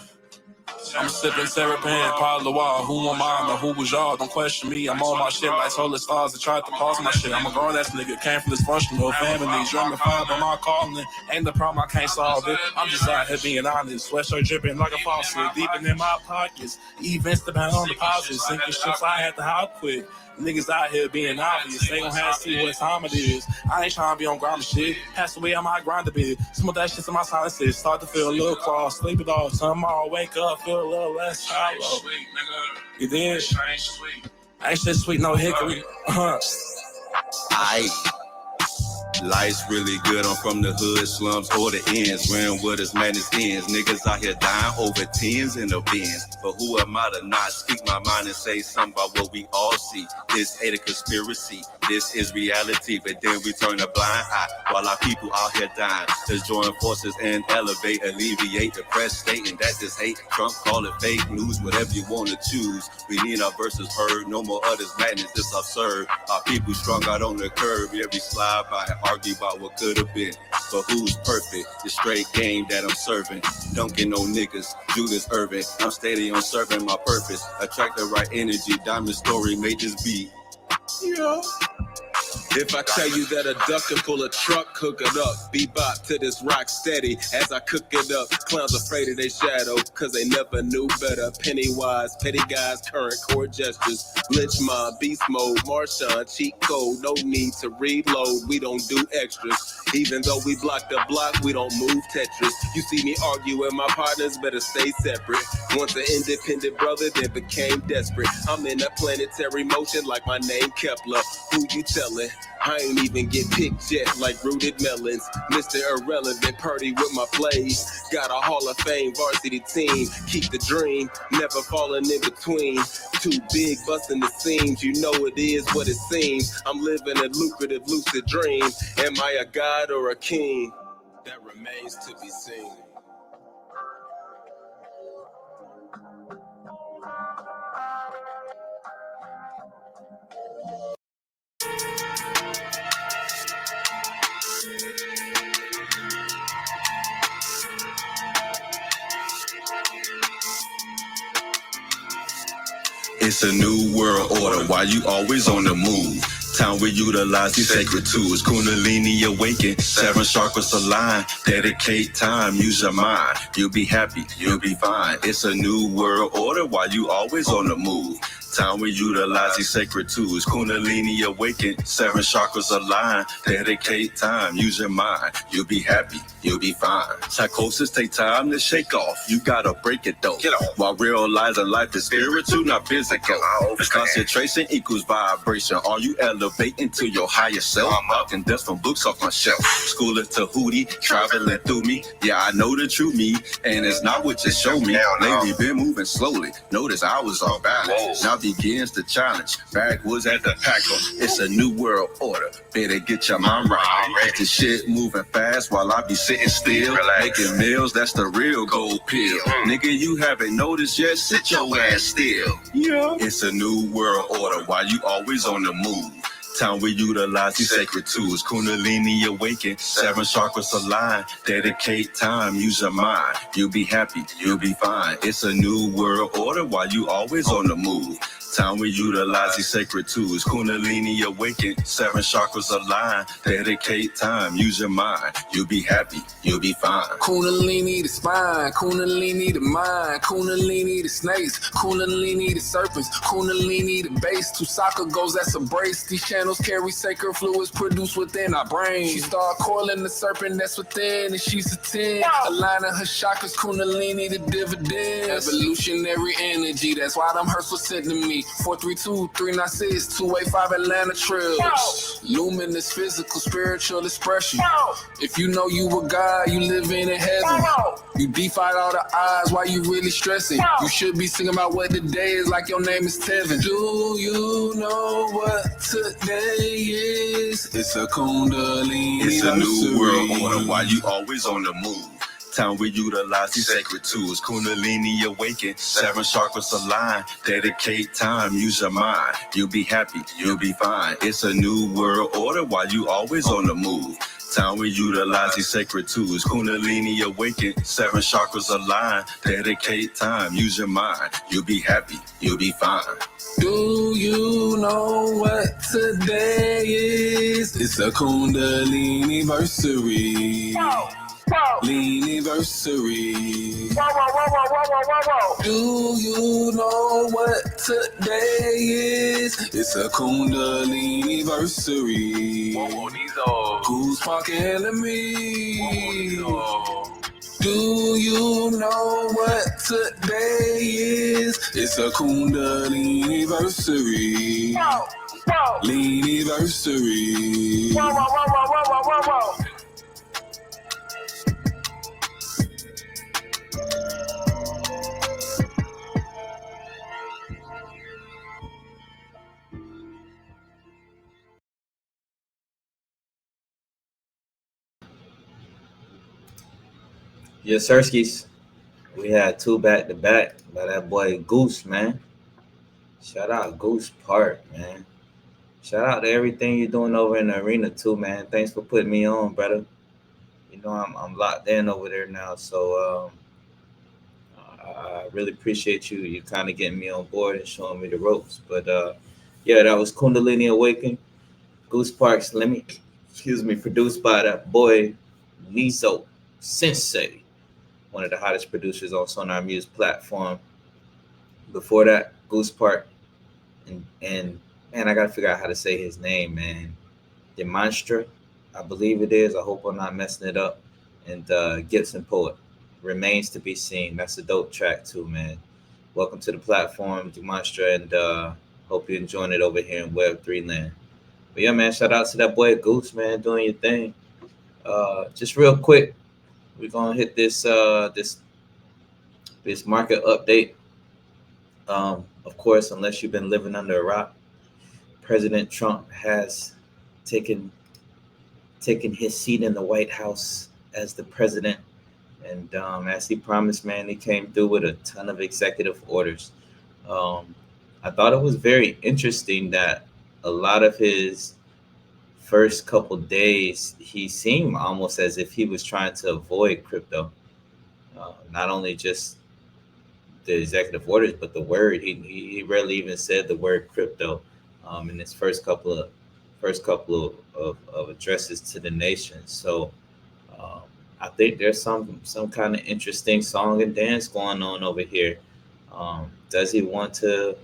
I'm sipping Terrapin, Paul Loire. Who am I or who was y'all? Don't question me. I'm on my shit like solar stars that tried to pause my shit. I'm a grown ass nigga, came from dysfunctional family. Dreaming fire by my calling. Ain't the problem, I can't solve it. I'm just out here being honest. Sweatshirt dripping like a faucet. Deep in my pockets. Events depend on deposits. Sinking ships, I had to hop quick. Niggas out here being obvious. They gon' have to see what time it is. I ain't trying to be on grind shit. Pass away, I might grind a bit. Some of that shit's in my silences. Start to feel a little cross. Sleep it off. Tomorrow, wake up, feel a little less hollow. You did? Ain't shit sweet, no hickory. Life's really good, I'm from the hood, slums, or the ends. Wearing what is madness ends. Niggas out here dying over tens in the bins. But who am I to not speak my mind and say something about what we all see? This ain't a conspiracy, this is reality. But then we turn a blind eye while our people out here dying. Let's join forces and elevate, alleviate the press stating that this hate. Trump call it fake news, whatever you want to choose. We need our verses heard, no more others madness, it's absurd. Our people strung out on the curb, every slide by argue about what could have been, but who's perfect? The straight game that I'm serving. Don't get no niggas, Judas Irvin. I'm steady on serving my purpose. Attract the right energy. Diamond Story made this beat. Yeah. If I tell you that a duck can pull a truck, hook it up. Bebop to this rock steady as I cook it up. Clowns afraid of their shadow, cause they never knew better. Pennywise, petty guys, current core gestures. Lynch mob, beast mode, Marshawn, cheat code. No need to reload, we don't do extras. Even though we block the block, we don't move Tetris. You see me argue with my partners, better stay separate. Once an independent brother, then became desperate. I'm in a planetary motion like my name Kepler. Who you telling? I ain't even get picked yet like rooted melons. Mr. Irrelevant, party with my plays. Got a Hall of Fame varsity team. Keep the dream, never falling in between. Too big, busting the seams. You know it is what it seems. I'm living a lucrative, lucid dream. Am I a god or a king? That remains to be seen. It's a new world order, why you always on the move? Time we utilize these sacred tools. Kundalini awaken, 7 chakras align. Dedicate time, use your mind. You'll be happy, you'll be fine. It's a new world order, why you always on the move? Time we utilize these sacred tools. Kundalini awaken, 7 chakras align. Dedicate time, use your mind. You'll be happy, you'll be fine. Psychosis take time to shake off. You gotta break it though. Get off. While realizing life is spiritual, not physical. Concentration equals vibration. Are you elevating to your higher self? Knocking dust from books off my shelf. School it to Hootie, traveling through me. Yeah, I know the true me, and it's not what you show me. Lately been moving slowly. Notice I was off balance. Now begins the challenge. Backwoods at the pack. It's a new world order. Better get your mind right. Get the shit moving fast while I be sitting still. Making meals, that's the real gold pill. Nigga, you haven't noticed yet? Sit your ass still. Yeah. It's a new world order. Why you always on the move? Time we utilize these sacred tools. Kundalini awaken, 7 chakras align. Dedicate time, use your mind. You'll be happy, you'll be fine. It's a new world order while you always on the move. Time we utilize these sacred tools. Kundalini awaken, 7 chakras align. Dedicate time, use your mind. You'll be happy, you'll be fine. Kundalini the spine, Kundalini the mind, Kundalini the snakes, Kundalini the serpents, Kundalini the base. 2 soccer goals, that's a brace. These channels carry sacred fluids produced within our brain. She start coiling the serpent that's within, and she's a 10. Aligning her chakras, Kundalini the dividends. Evolutionary energy, that's why them hurts were sent to me. 432-396-285 Atlanta trips. Luminous, physical, spiritual expression. If you know you a God, you living in heaven. You defied all the odds, why you really stressing? You should be singing about what the day is like your name is Tevin. Do you know what today is? It's a Kundalini. It's a new world order, why you always on the move? Time we utilize these sacred tools. Kundalini awaken, 7 chakras align. Dedicate time, use your mind. You'll be happy, you'll be fine. It's a new world order while you always on the move. Time we utilize these sacred tools. Kundalini awaken, 7 chakras align. Dedicate time, use your mind. You'll be happy, you'll be fine. Do you know what today is? It's a Kundalini anniversary. Lean-iversary. Do you know what today is? It's a Kundalini anniversary. Who's fucking me? Do you know what today is? It's a Kundalini anniversary. Lean-iversary. Yes, Sirskis. We had 2 back-to-back by that boy Goose, man. Shout out Goose Park, man. Shout out to everything you're doing over in the arena too, man. Thanks for putting me on, brother. You know I'm locked in over there now, so I really appreciate you kind of getting me on board and showing me the ropes. But yeah, that was Kundalini Awaken, Goose Parks. Produced by that boy Nizo Sensei, one of the hottest producers on Sonar Muse platform. Before that, Goose Park, and man, I gotta figure out how to say his name, man. Demonstra, I believe it is. I hope I'm not messing it up. And Gibson Poet, Remains to Be Seen. That's a dope track too, man. Welcome to the platform, Demonstra, and hope you're enjoying it over here in Web3 land. But yeah, man, shout out to that boy Goose, man, doing your thing. Just real quick, we're gonna hit this this market update. Of course, unless you've been living under a rock, President Trump has taken his seat in the White House as the president, and as he promised, man, he came through with a ton of executive orders. I thought it was very interesting that a lot of his first couple days, he seemed almost as if he was trying to avoid crypto. Not only just the executive orders, but the word. He rarely even said the word crypto in his first couple of addresses to the nation. So I think there's some kind of interesting song and dance going on over here. Does he want to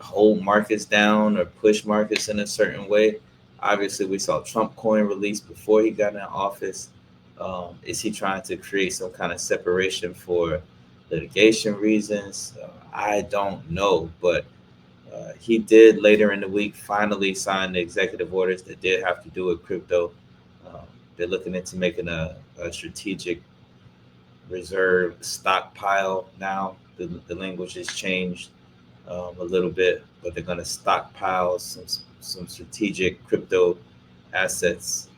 hold markets down or push markets in a certain way? Obviously, we saw Trump coin released before he got in office. Is he trying to create some kind of separation for litigation reasons? I don't know, but he did later in the week finally sign the executive orders that did have to do with crypto. They're looking into making a strategic reserve stockpile now. The language has changed a little bit, but they're going to stockpile some strategic crypto assets,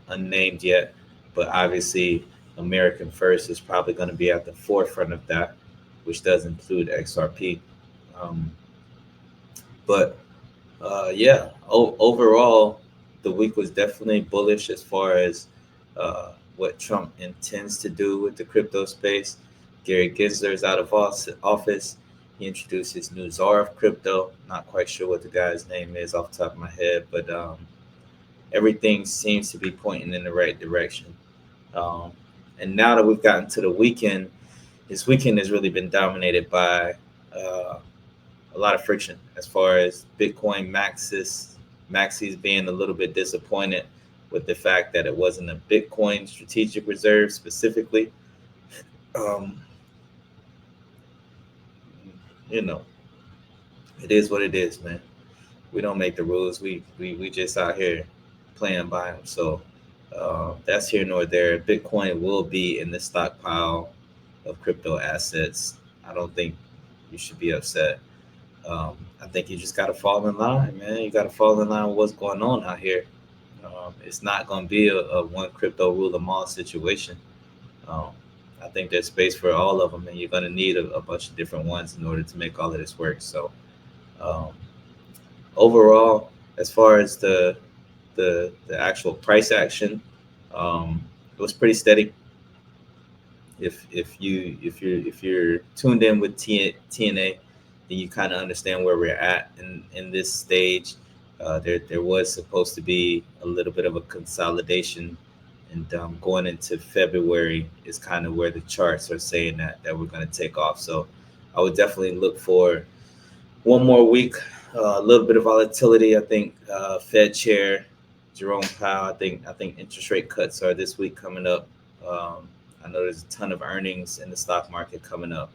unnamed yet, but obviously American First is probably going to be at the forefront of that, which does include XRP. But yeah, overall, the week was definitely bullish as far as what Trump intends to do with the crypto space. Gary Gensler's out of office. He introduced his new czar of crypto. Not quite sure what the guy's name is off the top of my head, but everything seems to be pointing in the right direction. And now that we've gotten to the weekend, this weekend has really been dominated by a lot of friction as far as Bitcoin maxis being a little bit disappointed with the fact that it wasn't a Bitcoin strategic reserve specifically. You know, it is what it is, man. We don't make the rules. We just out here playing by them. So that's here nor there. Bitcoin will be in the stockpile of crypto assets. I don't think you should be upset. I think you just got to fall in line, man. You got to fall in line with what's going on out here. It's not going to be a one crypto rule them all situation. I think there's space for all of them, and you're going to need a bunch of different ones in order to make all of this work. So overall, as far as the actual price action, it was pretty steady. If you're tuned in with TNA, then you kind of understand where we're at in this stage. There was supposed to be a little bit of a consolidation, and going into February is kind of where the charts are saying that we're going to take off. So I would definitely look for one more week, a little bit of volatility. I think Fed Chair Jerome Powell. I think interest rate cuts are this week coming up. I know there's a ton of earnings in the stock market coming up,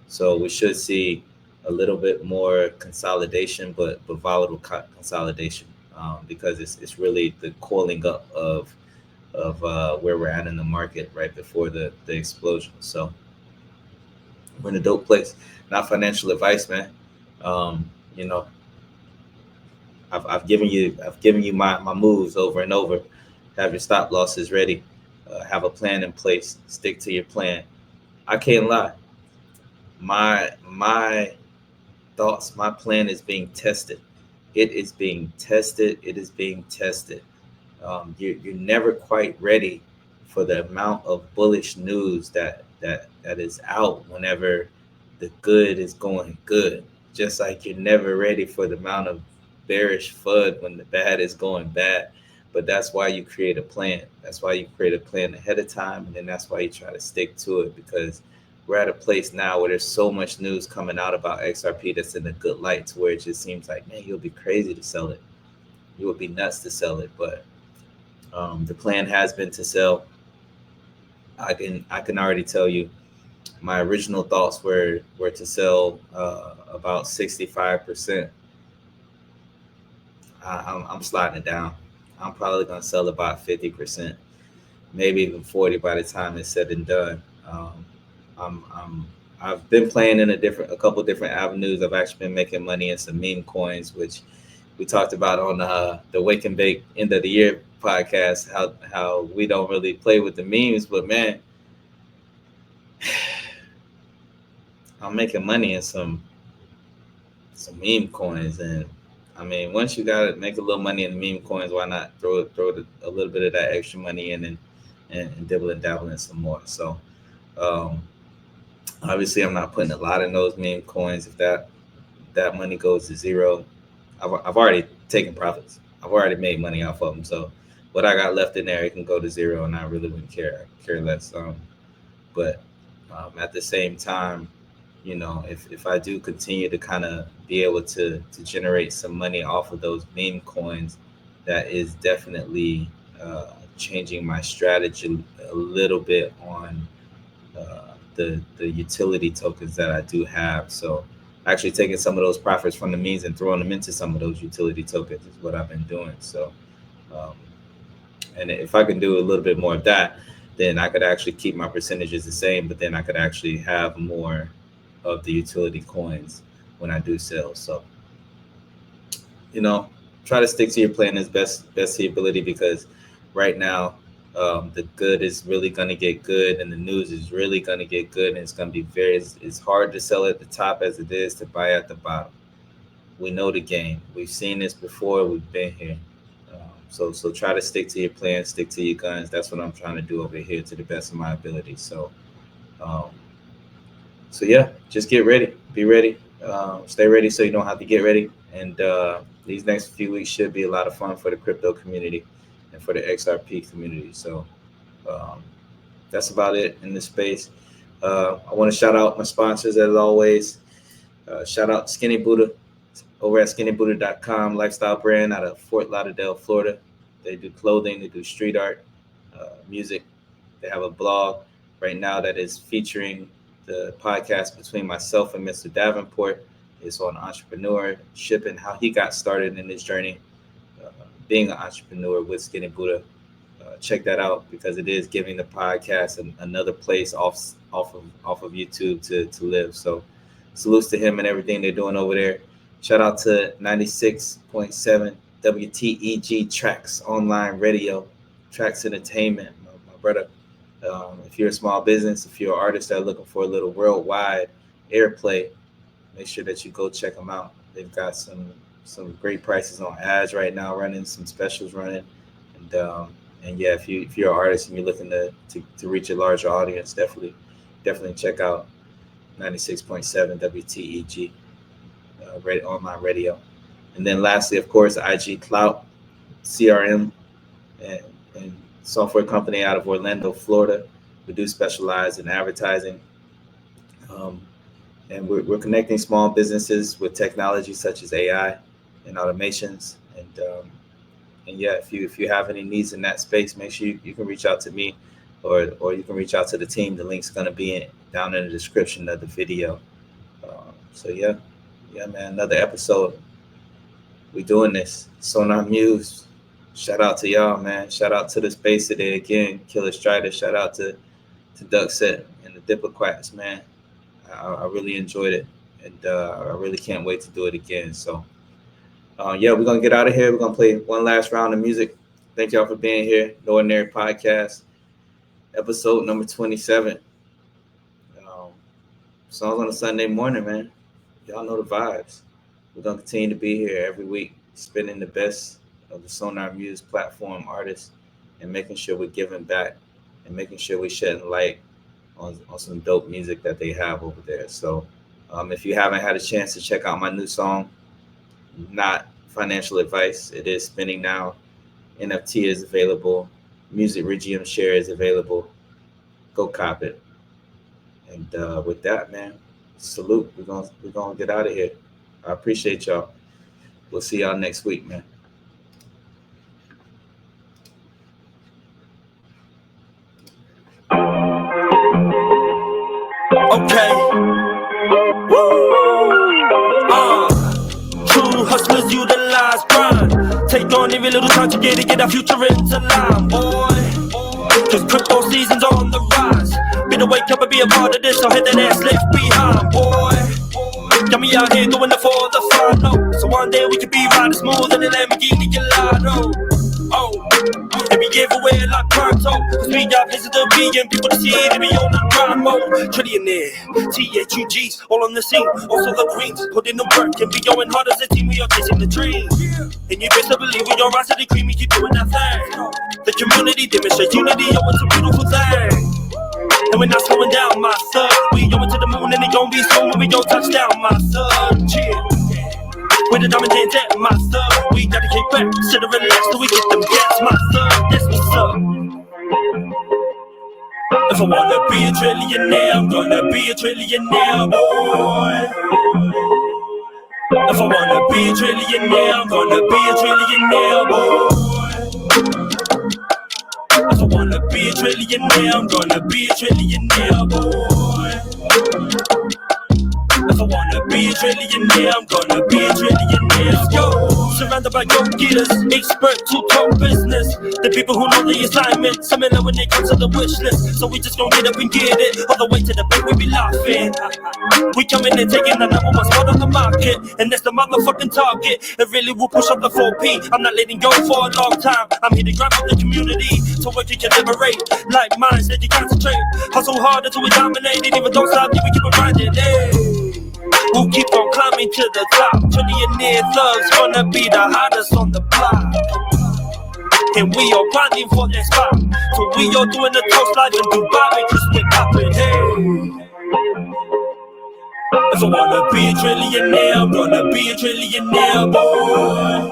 so we should see a little bit more consolidation, but volatile consolidation, because it's really the coiling up of where we're at in the market right before the explosion. So we're in a dope place. Not financial advice, man. You know, I've given you my moves over and over. Have your stop losses ready. Have a plan in place. Stick to your plan. I can't lie. My thoughts, my plan is being tested. It is being tested. It is being tested. You're never quite ready for the amount of bullish news that is out whenever the good is going good. Just like you're never ready for the amount of bearish FUD when the bad is going bad. But that's why you create a plan. That's why you create a plan ahead of time, and then that's why you try to stick to it, because we're at a place now where there's so much news coming out about XRP that's in a good light, to where it just seems like, man, you'll be crazy to sell it. You would be nuts to sell it. But the plan has been to sell. I can already tell you, my original thoughts were to sell about 65% I'm sliding it down. I'm probably gonna sell about 50%, maybe even 40 by the time it's said and done. I've been playing in a couple different avenues. I've actually been making money in some meme coins, which we talked about on the Wake and Bake end of the year podcast. How we don't really play with the memes, but man, I'm making money in some meme coins, and I mean, once you gotta make a little money in the meme coins, why not throw a little bit of that extra money in and dibble and dabble in some more? So obviously, I'm not putting a lot in those meme coins. If that money goes to zero, I've already taken profits. I've already made money off of them. So what I got left in there, it can go to zero, and I really wouldn't care less. But at the same time, you know, if I do continue to kind of be able to generate some money off of those meme coins, that is definitely changing my strategy a little bit on the utility tokens that I do have. So actually taking some of those profits from the memes and throwing them into some of those utility tokens is what I've been doing. So and if I can do a little bit more of that, then I could actually keep my percentages the same, but then I could actually have more of the utility coins when I do sell. So, you know, try to stick to your plan as best to your ability, because right now the good is really going to get good, and the news is really going to get good, and it's going to be it's hard to sell at the top as it is to buy at the bottom. We know the game. We've seen this before. We've been here. So try to stick to your plan, stick to your guns. That's what I'm trying to do over here to the best of my ability. So yeah, just get ready, be ready, stay ready so you don't have to get ready. And these next few weeks should be a lot of fun for the crypto community and for the XRP community. So that's about it in this space. I want to shout out my sponsors as always. Shout out Skinny Buddha over at skinnybuddha.com, lifestyle brand out of Fort Lauderdale, Florida. They do clothing, they do street art, music. They have a blog right now that is featuring the podcast between myself and Mr. Davenport. It's on entrepreneurship and how he got started in his journey being an entrepreneur with Skinny Buddha. Check that out, because it is giving the podcast another place off of YouTube to live. So salutes to him and everything they're doing over there. Shout out to 96.7 WTEG Tracks Online Radio, Tracks Entertainment, my brother. If you're a small business, if you're an artist that are looking for a little worldwide airplay, make sure that you go check them out. They've got some great prices on ads right now running, some specials running. And yeah, if you're an artist and you're looking to reach a larger audience, definitely check out 96.7 WTEG online radio. And then lastly, of course, IG Clout CRM and software company out of Orlando, Florida. We do specialize in advertising, and we're connecting small businesses with technology such as AI and automations. And yeah, if you have any needs in that space, make sure you can reach out to me, or you can reach out to the team. The link's going to be down in the description of the video. So yeah, man, another episode. We doing this. Sonar Muse. Shout out to y'all, man. Shout out to the space today again. Killer Strider. Shout out to DuckSet and the Diploquats, man. I really enjoyed it, and I really can't wait to do it again. So yeah, we're gonna get out of here. We're gonna play one last round of music. Thank y'all for being here. No Ordinary Podcast, episode number 27. Songs on a Sunday morning, man. Y'all know the vibes. We're gonna continue to be here every week, spinning the best of the Sonar Muse platform artists, and making sure we're giving back and making sure we're shedding light on some dope music that they have over there. So if you haven't had a chance to check out my new song, not financial advice, it is spinning now. NFT is available. Music Regium Share is available. Go cop it. And with that, man, salute. We're gonna get out of here. I appreciate y'all. We'll see y'all next week, man. Okay. Woo! True hustlers utilize grind. take on every little time to get our future into line, boy. Cause crypto season's on the rise. Better wake up and be a part of this, so hit that ass left behind, boy. Got me out here doing it for the follow. So one day we could be riding smooth in the Lamborghini Gallardo. Oh, and we give away like pronto. Cause we got places to be and people to see to be on the grind mode. Trillionaire, THUGs, all on the scene. Also the greens, put in the work and be going hard as a team. We are chasing the dream. And you best believe we don't rise to the cream, we keep doing that thing. The community demonstrates unity, oh it's a beautiful thing. And we're not slowing down, my son. We going to the moon and it gon' be soon when we go touchdown, my son. Chill. With the diamond hands at my son. We gotta kick back, sit and relax till we get them gas, my son. That's what's up. If I wanna be a trillionaire, I'm gonna be a trillionaire, boy. If I wanna be a trillionaire, I'm gonna be a trillionaire, boy. If I wanna be a trillionaire, I'm gonna be a trillionaire, boy. If I wanna be a trillionaire, I'm gonna be a trillionaire. Yo, surrounded by go-getters, expert to talk business. The people who know the assignment, similar when it comes to the wish list. So we just gon' get up and get it. All the way to the bank, we be laughing. We coming and taking the number one spot on the market, and that's the motherfucking target. It really will push up the 4P. I'm not letting go for a long time. I'm here to grind up the community, so we can collaborate. Like minds that you concentrate. Hustle hard until we dominate, and even don't stop, we keep on grinding. Hey. We'll keep on climbing to the top. Trillionaire thugs gonna be the hottest on the block. And we are grinding for that spot. So we are doing the toast live in Dubai because we're popping. Hey. If I wanna be a trillionaire, I'm gonna be a trillionaire, boy.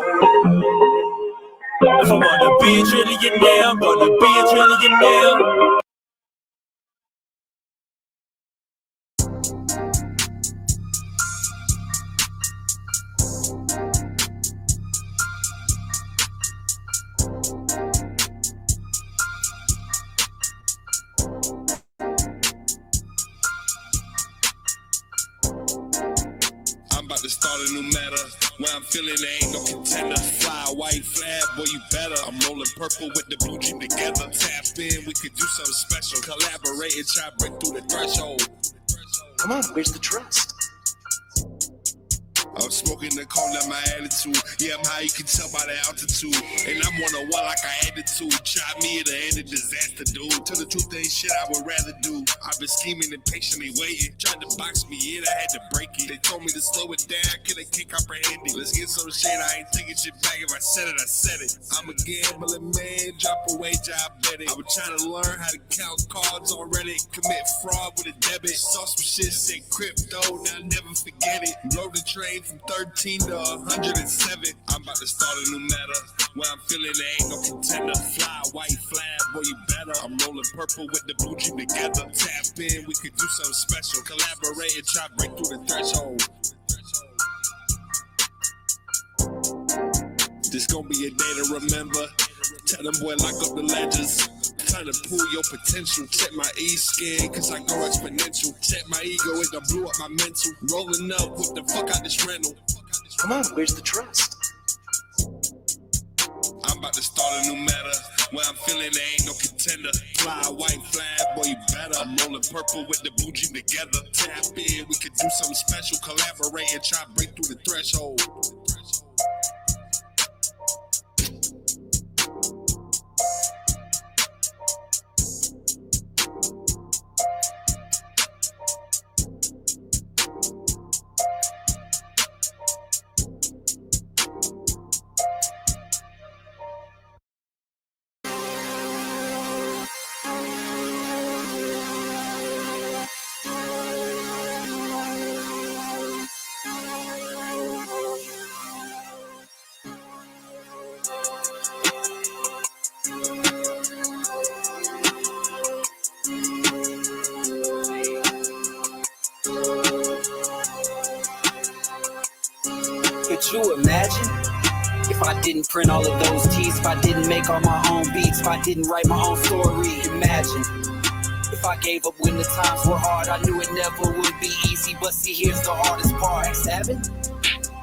If I wanna be a trillionaire, I'm gonna be a trillionaire. To start a new meta, where I'm feeling there ain't no contender. Fly white flag, boy you better. I'm rolling purple with the blue jean together. Tap in, we could do something special. Collaborate and try to break through the threshold. Come on, where's the trust? I'm smoking the cold at my attitude. Yeah, I'm high, you can tell by the altitude. And I'm on a wall like I had to. Try me at the end of disaster, dude. Tell the truth, ain't shit I would rather do. I've been scheming and patiently waiting. Tried to box me in, I had to break it. They told me to slow it down, couldn't comprehend it. Let's get some shit, I ain't taking shit back. If I said it, I said it. I'm a gambling man, drop a wage, I bet it. I was trying to learn how to count cards on Reddit. Commit fraud with a debit. Saw some shit, said crypto, now I'll never forget it. Rode the train from 13 to 107. I'm about to start a new meta, where I'm feeling there ain't no contender. Fly, white flag, boy you better. I'm rolling purple with the blue jean together. Tap in, we could do something special. Collaborate and try to break through the threshold. This gon' be a day to remember. Tell them boy lock up the ledgers. Trying to pull your potential. Check my E-skin, cause I go exponential. Check my ego, it done blew up my mental. Rolling up, what the fuck out this rental? Come on, where's the trust? I'm about to start a new meta, where I'm feeling there ain't no contender. Fly white flag, boy you better. I'm rolling purple with the blue jean together. Tap in, we could do something special. Collaborate and try to break through the threshold. Could you imagine if I didn't print all of those tees, if I didn't make all my own beats, if I didn't write my own story? Imagine if I gave up when the times were hard. I knew it never would be easy, but see, here's the hardest part. 7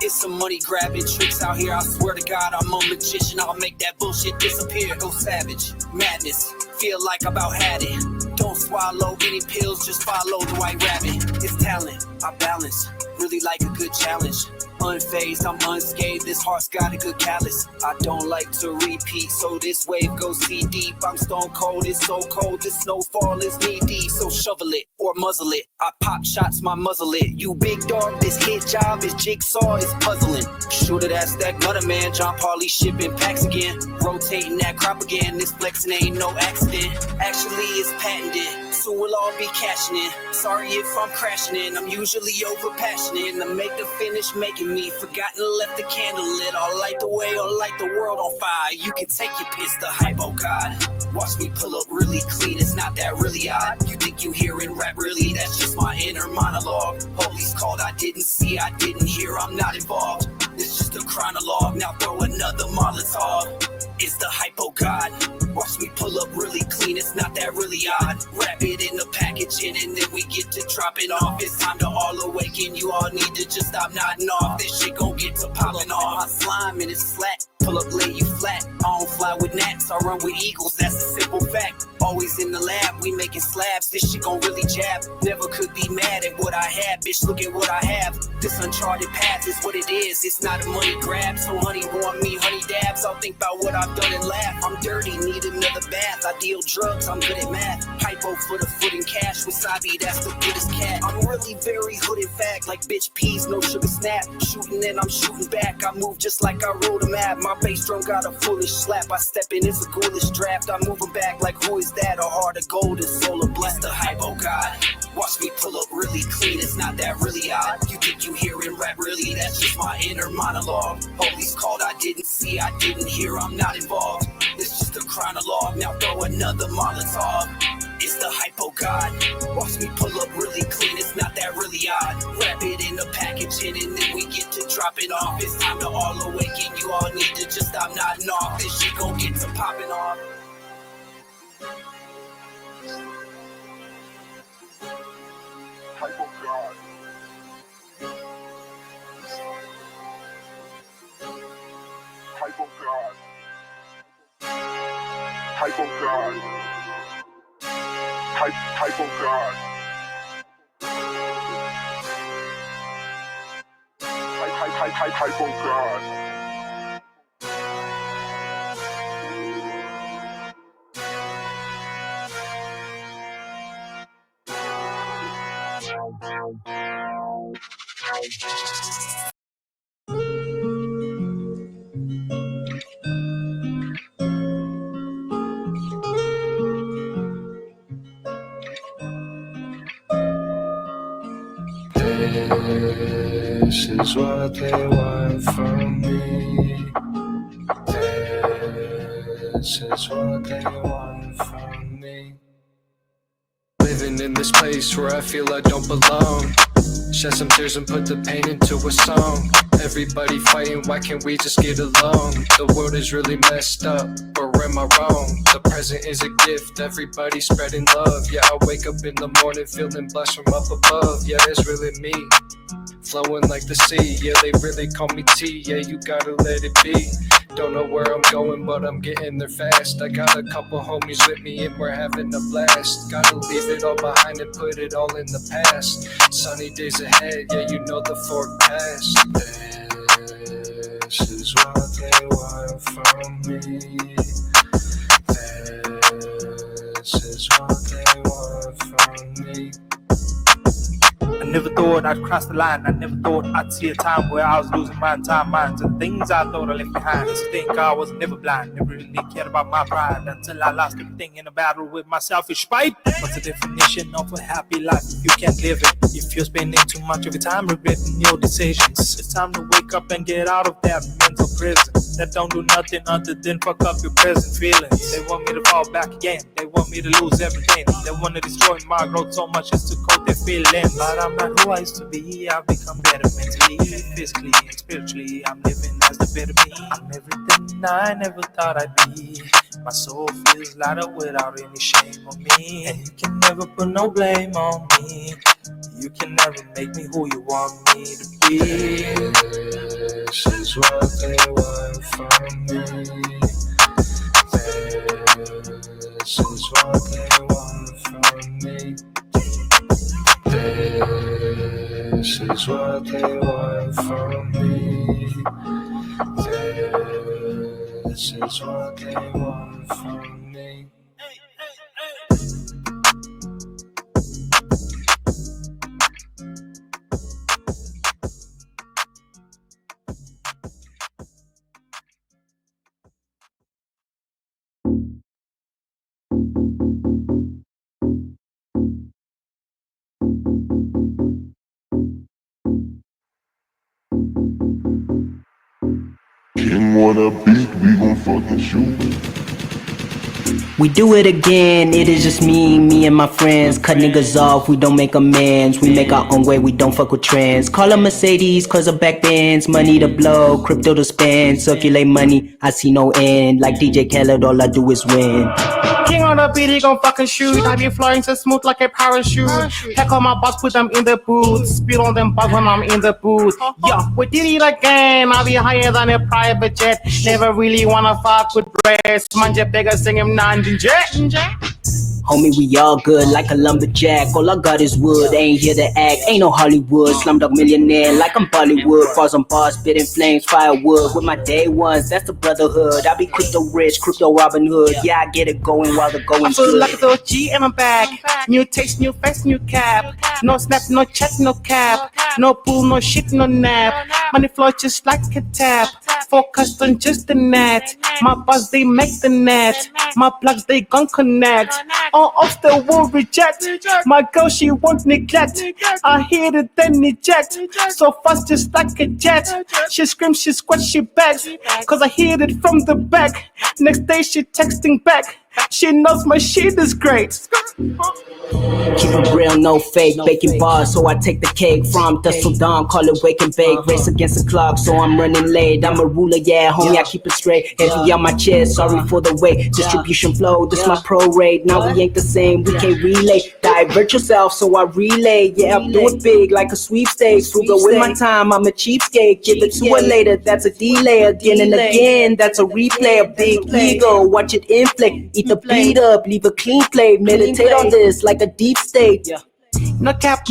It's some money grabbing tricks out here. I swear to God, I'm a magician. I'll make that bullshit disappear. Go savage, madness. Feel like I about had it. Don't swallow any pills, just follow the white rabbit. It's talent, I balance. Really like a good challenge. Unfazed, I'm unscathed. This heart's got a good callus. I don't like to repeat, so this wave goes sea deep. I'm stone cold, it's so cold. This snowfall is knee deep. So shovel it or muzzle it. I pop shots, my muzzle it. You big dog, this hit job is jigsaw, is puzzling. Shooter, that's that gutter man. John Parley shipping packs again. Rotating that crop again. This flexing ain't no accident. Actually, it's patented. So we'll all be cashing in. Sorry if I'm crashing in. I'm usually over passionate. I make the finish making me forgotten, left the candle lit. I'll light the way or light the world on fire. You can take your piss, the hype, oh God. Watch me pull up really clean, it's not that really odd. You think you hearing rap really, that's just my inner monologue. Police called, I didn't see, I didn't hear, I'm not involved. It's just a chronologue, now throw another Molotov. It's the hype, oh God. Watch me pull up really clean, it's not that really odd. Wrap it in the packaging and then we get to dropping off. It's time to all awaken, you all need to just stop nodding off. This shit gon' get to popping off. My slime and it's flat, pull up, lay you flat. I don't fly with gnats, I run with eagles, that's a simple fact. Always in the lab, we making slabs, this shit gon' really jab. Never could be mad at what I had, bitch, look at what I have. This uncharted path is what it is, it's not a money grab. So honey want me, honey dabs, I'll think about what I've done and laugh. I'm dirty, need another bath, I deal drugs, I'm good at math. Hypo for the foot and cash, wasabi, that's the goodest cat. I'm really very hood in fact, like bitch peas, no sugar snap. Shooting and I'm shooting back, I move just like I wrote a map. My bass drum got a foolish slap, I step in, it's a ghoulish draft. I'm moving back like who is that? A heart of gold is solar blessed, the hype, oh God. Watch me pull up really clean, it's not that really odd. You think you hearing rap really, that's just my inner monologue. Police called, I didn't see, I didn't hear, I'm not involved. It's just a chronologue, now throw another Molotov. It's the hype, oh God. Watch me pull up really clean, it's not that really odd. Wrap it in the packaging and then we get to dropping off. It's time to all awaken, you all need to just stop nodding off. This shit gon' get to popping off. Hype, oh God. Hype, oh God. Hype, oh God. Hype, oh God. Hype, oh God. This is what they want from me. This is what they want from me. Living in this place where I feel I don't belong. Shed some tears and put the pain into a song. Everybody fighting, why can't we just get along? The world is really messed up, or am I wrong? The present is a gift, everybody spreading love. Yeah, I wake up in the morning feeling blessed from up above. Yeah, that's really me, flowing like the sea. Yeah, they really call me T, yeah, you gotta let it be. Don't know where I'm going, but I'm getting there fast. I got a couple homies with me and we're having a blast. Gotta leave it all behind and put it all in the past. Sunny days ahead, yeah, you know the forecast. This is what they want from me. This is what they want from me. I never thought I'd cross the line. I never thought I'd see a time where I was losing my entire mind to things I thought I left behind. Used to think I was never blind, never really cared about my pride until I lost everything in a battle with my selfish spite. What's the definition of a happy life if you can't live it? If you're spending too much of your time regretting your decisions, it's time to wake up and get out of that mental prison that don't do nothing other than fuck up your present feelings. They want me to fall back again, they want me to lose everything. They want to destroy my growth so much as to coat their feelings. But I'm not who I used to be, I've become better mentally, physically, and spiritually. I'm living as the better me. I'm everything I never thought I'd be. My soul feels lighter without any shame on me. And you can never put no blame on me. You can never make me who you want me to be. This is what they want from me. This is what they want from me. This is what they want from me. This is what they want from me. King wanna beat, we gon' fucking shoot. We do it again, it is just me and my friends. Cut niggas off, we don't make amends. We make our own way, we don't fuck with trends. Call them Mercedes, cause of back bends. Money to blow, crypto to spend. Circulate money, I see no end. Like DJ Khaled, all I do is win. King on the beat, he gon' fucking shoot. I be flying so smooth like a parachute. Heck on my boss, put them in the booth. Spill on them bugs when I'm in the booth. Yo, we did it again. I be higher than a private jet. Never really wanna fuck with breast. Manja beggar sing him non-jet. Homie, we all good like a lumberjack. All I got is wood, ain't here to act. Ain't no Hollywood, slumdog millionaire like I'm Bollywood. Bars on bars, spitting flames, firewood. With my day ones, that's the brotherhood. I be crypto rich, crypto Robin Hood. Yeah, I get it going while the going's good. I feel like a G and I'm back. New taste, new face, new cap. No snap, no chat, no cap. No pool, no shit, no nap. Money flow just like a tap. Focused on just the net. My buzz, they make the net. My plugs, they gon' connect. All off the wall reject. My girl, she won't neglect. I hit it, then eject. So fast, just like a jet. She screams, she squats, she begs. Cause I hit it from the back. Next day, she texting back. She knows my shit is great. Keep it real, no fake, baking bars, so I take the cake from dusk till dawn, call it wake and bake, race against the clock, so I'm running late, I'm a ruler, yeah, homie, I keep it straight, heavy on my chest, sorry for the weight, distribution flow, this my pro rate, now we ain't the same, we can't relay, divert yourself, so I relay, yeah, I'm doing big, like a sweepstakes, frugal with my time, I'm a cheapskate, give it to her later, that's a delay, again and again, that's a replay, a big ego, watch it inflate, eat the bleed up, leave a clean plate, meditate on this, like a deep state. No cap,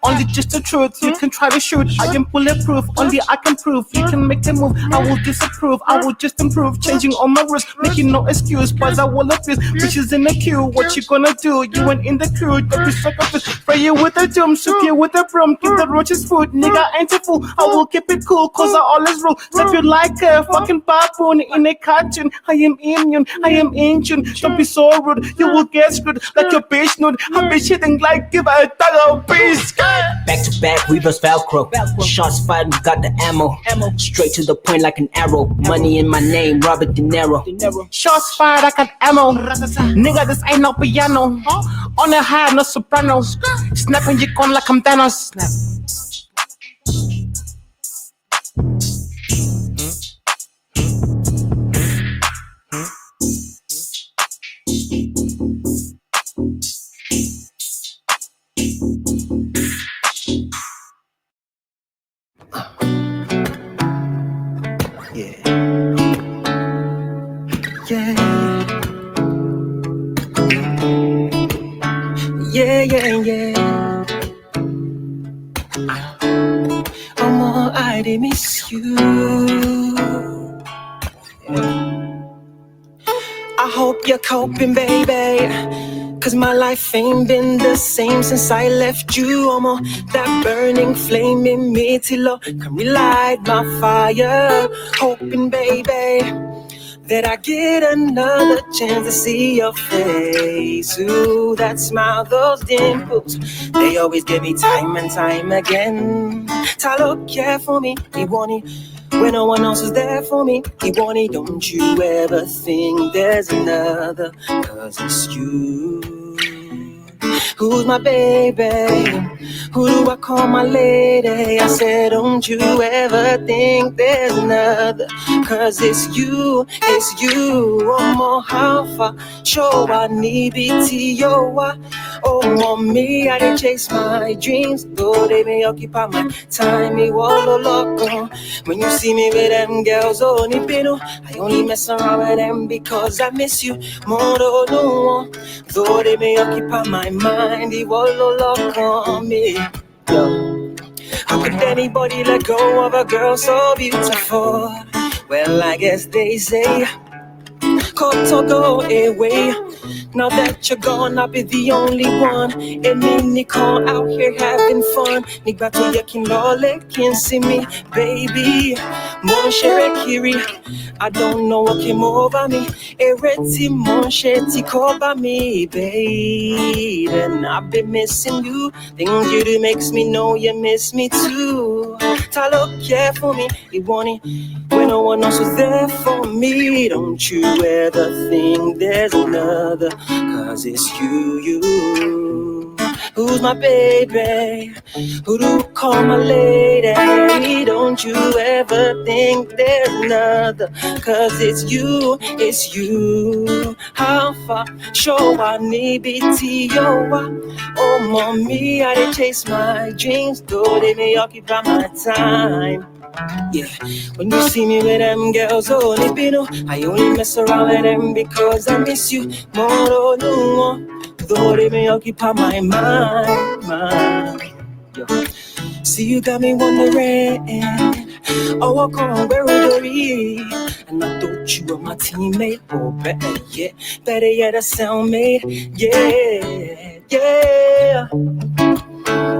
only just the truth. You can try to shoot, I am bulletproof. Only I can prove, you can make the move. I will disapprove, I will just improve. Changing all my rules, making no excuse. But I will abuse, bitches in the queue. What you gonna do? You ain't in the crew. Don't be so confused. Spray you with a doom, shoot you with a broom. Give the roaches food, nigga ain't a fool. I will keep it cool, cause I always rule. Step you like a fucking baboon in a cartoon. I am immune, I am in tune. Don't be so rude, you will get screwed like your bitch nude. I be shitting like give a back to back, reverse Velcro. Shots fired, we got the ammo. Straight to the point like an arrow. Money in my name, Robert De Niro. Shots fired, I got ammo. Nigga, this ain't no piano. On a high, no soprano. Snapping your gun like I'm Thanos. Yeah. Oh, I did miss you. I hope you're coping, baby. Cause my life ain't been the same since I left you. That burning flame in me till can relight my fire. Hoping, baby, that I get another chance to see your face. Ooh, that smile, those dimples, they always give me time and time again. Talo care for me, he want it when no one else is there for me. He want it, don't you ever think there's another, cause it's you. Who's my baby? Who do I call my lady? I said, don't you ever think there's another, cause it's you. Omo hafa, show I need BT, yo, Oh, on me, I didn't chase my dreams, though they may occupy my time. Me wallow loco. When you see me with them girls, oh, nipino, I only mess around with them because I miss you more. Though they may occupy my mind, they wallow loco on me. Yo. How could anybody let go of a girl so beautiful? Well, I guess they say, come to go away. Now that you're gone, I'll be the only one. And me, Nicole, out here having fun. Nigga, you can can't see me, baby. Mon chéri, Kiri. I don't know what came over me. Ereti, mon chéri, cover me, babe. And I've been missing you. Things you do makes me know you miss me too. Ta look care for me, you want it when no one else was there for me. Don't you ever think there's another, cause it's you. Who's my baby? Who do you call my lady? Don't you ever think there's another, cause it's you. How far? Show I need BTO. Oh, mommy, I didn't chase my dreams, though they may occupy my time. Yeah, when you see me with them girls, oh, nipino, I only mess around with them because I miss you more. Though they may occupy my mind. Yo. See, you got me wondering, oh, I can't wear it. And I thought you were my teammate, or better yet, a cellmate. Yeah.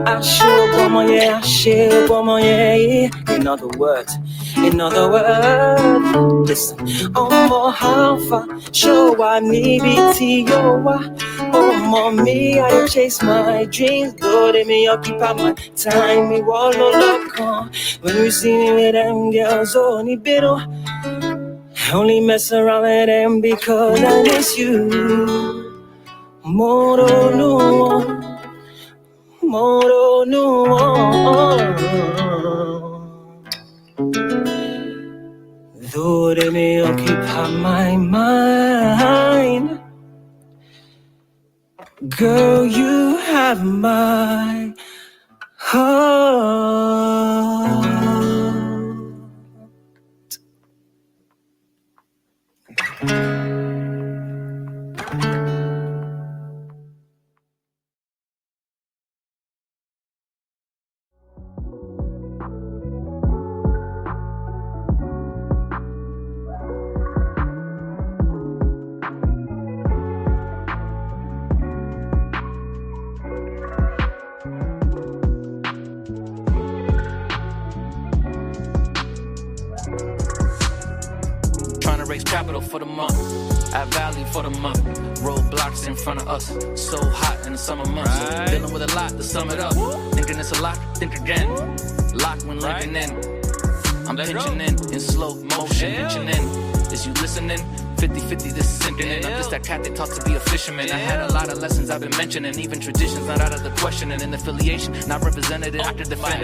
I should go my yeah. In other words, listen. Oh, more how far, show I need it, oh, mommy, I chase my dreams, though they may occupy my time. Me wallow loco. When you see me with them girls, only bitter. I only mess around with them because I miss you. Moro no. Though they may occupy my mind, girl, you have my heart. Raise capital for the month, add value for the month. Roadblocks in front of us, so hot in the summer months. Dealing with a lot to sum it up. Thinking it's a lot, think again. Lock when linking in. I'm pinching in slow motion, pinching in. Is you listening? 50-50, this is sinking in. I'm just that cat that taught to be a fisherman. I had a lot of lessons I've been mentioning, even traditions not out of the question. And in affiliation, not represented, I could defend it.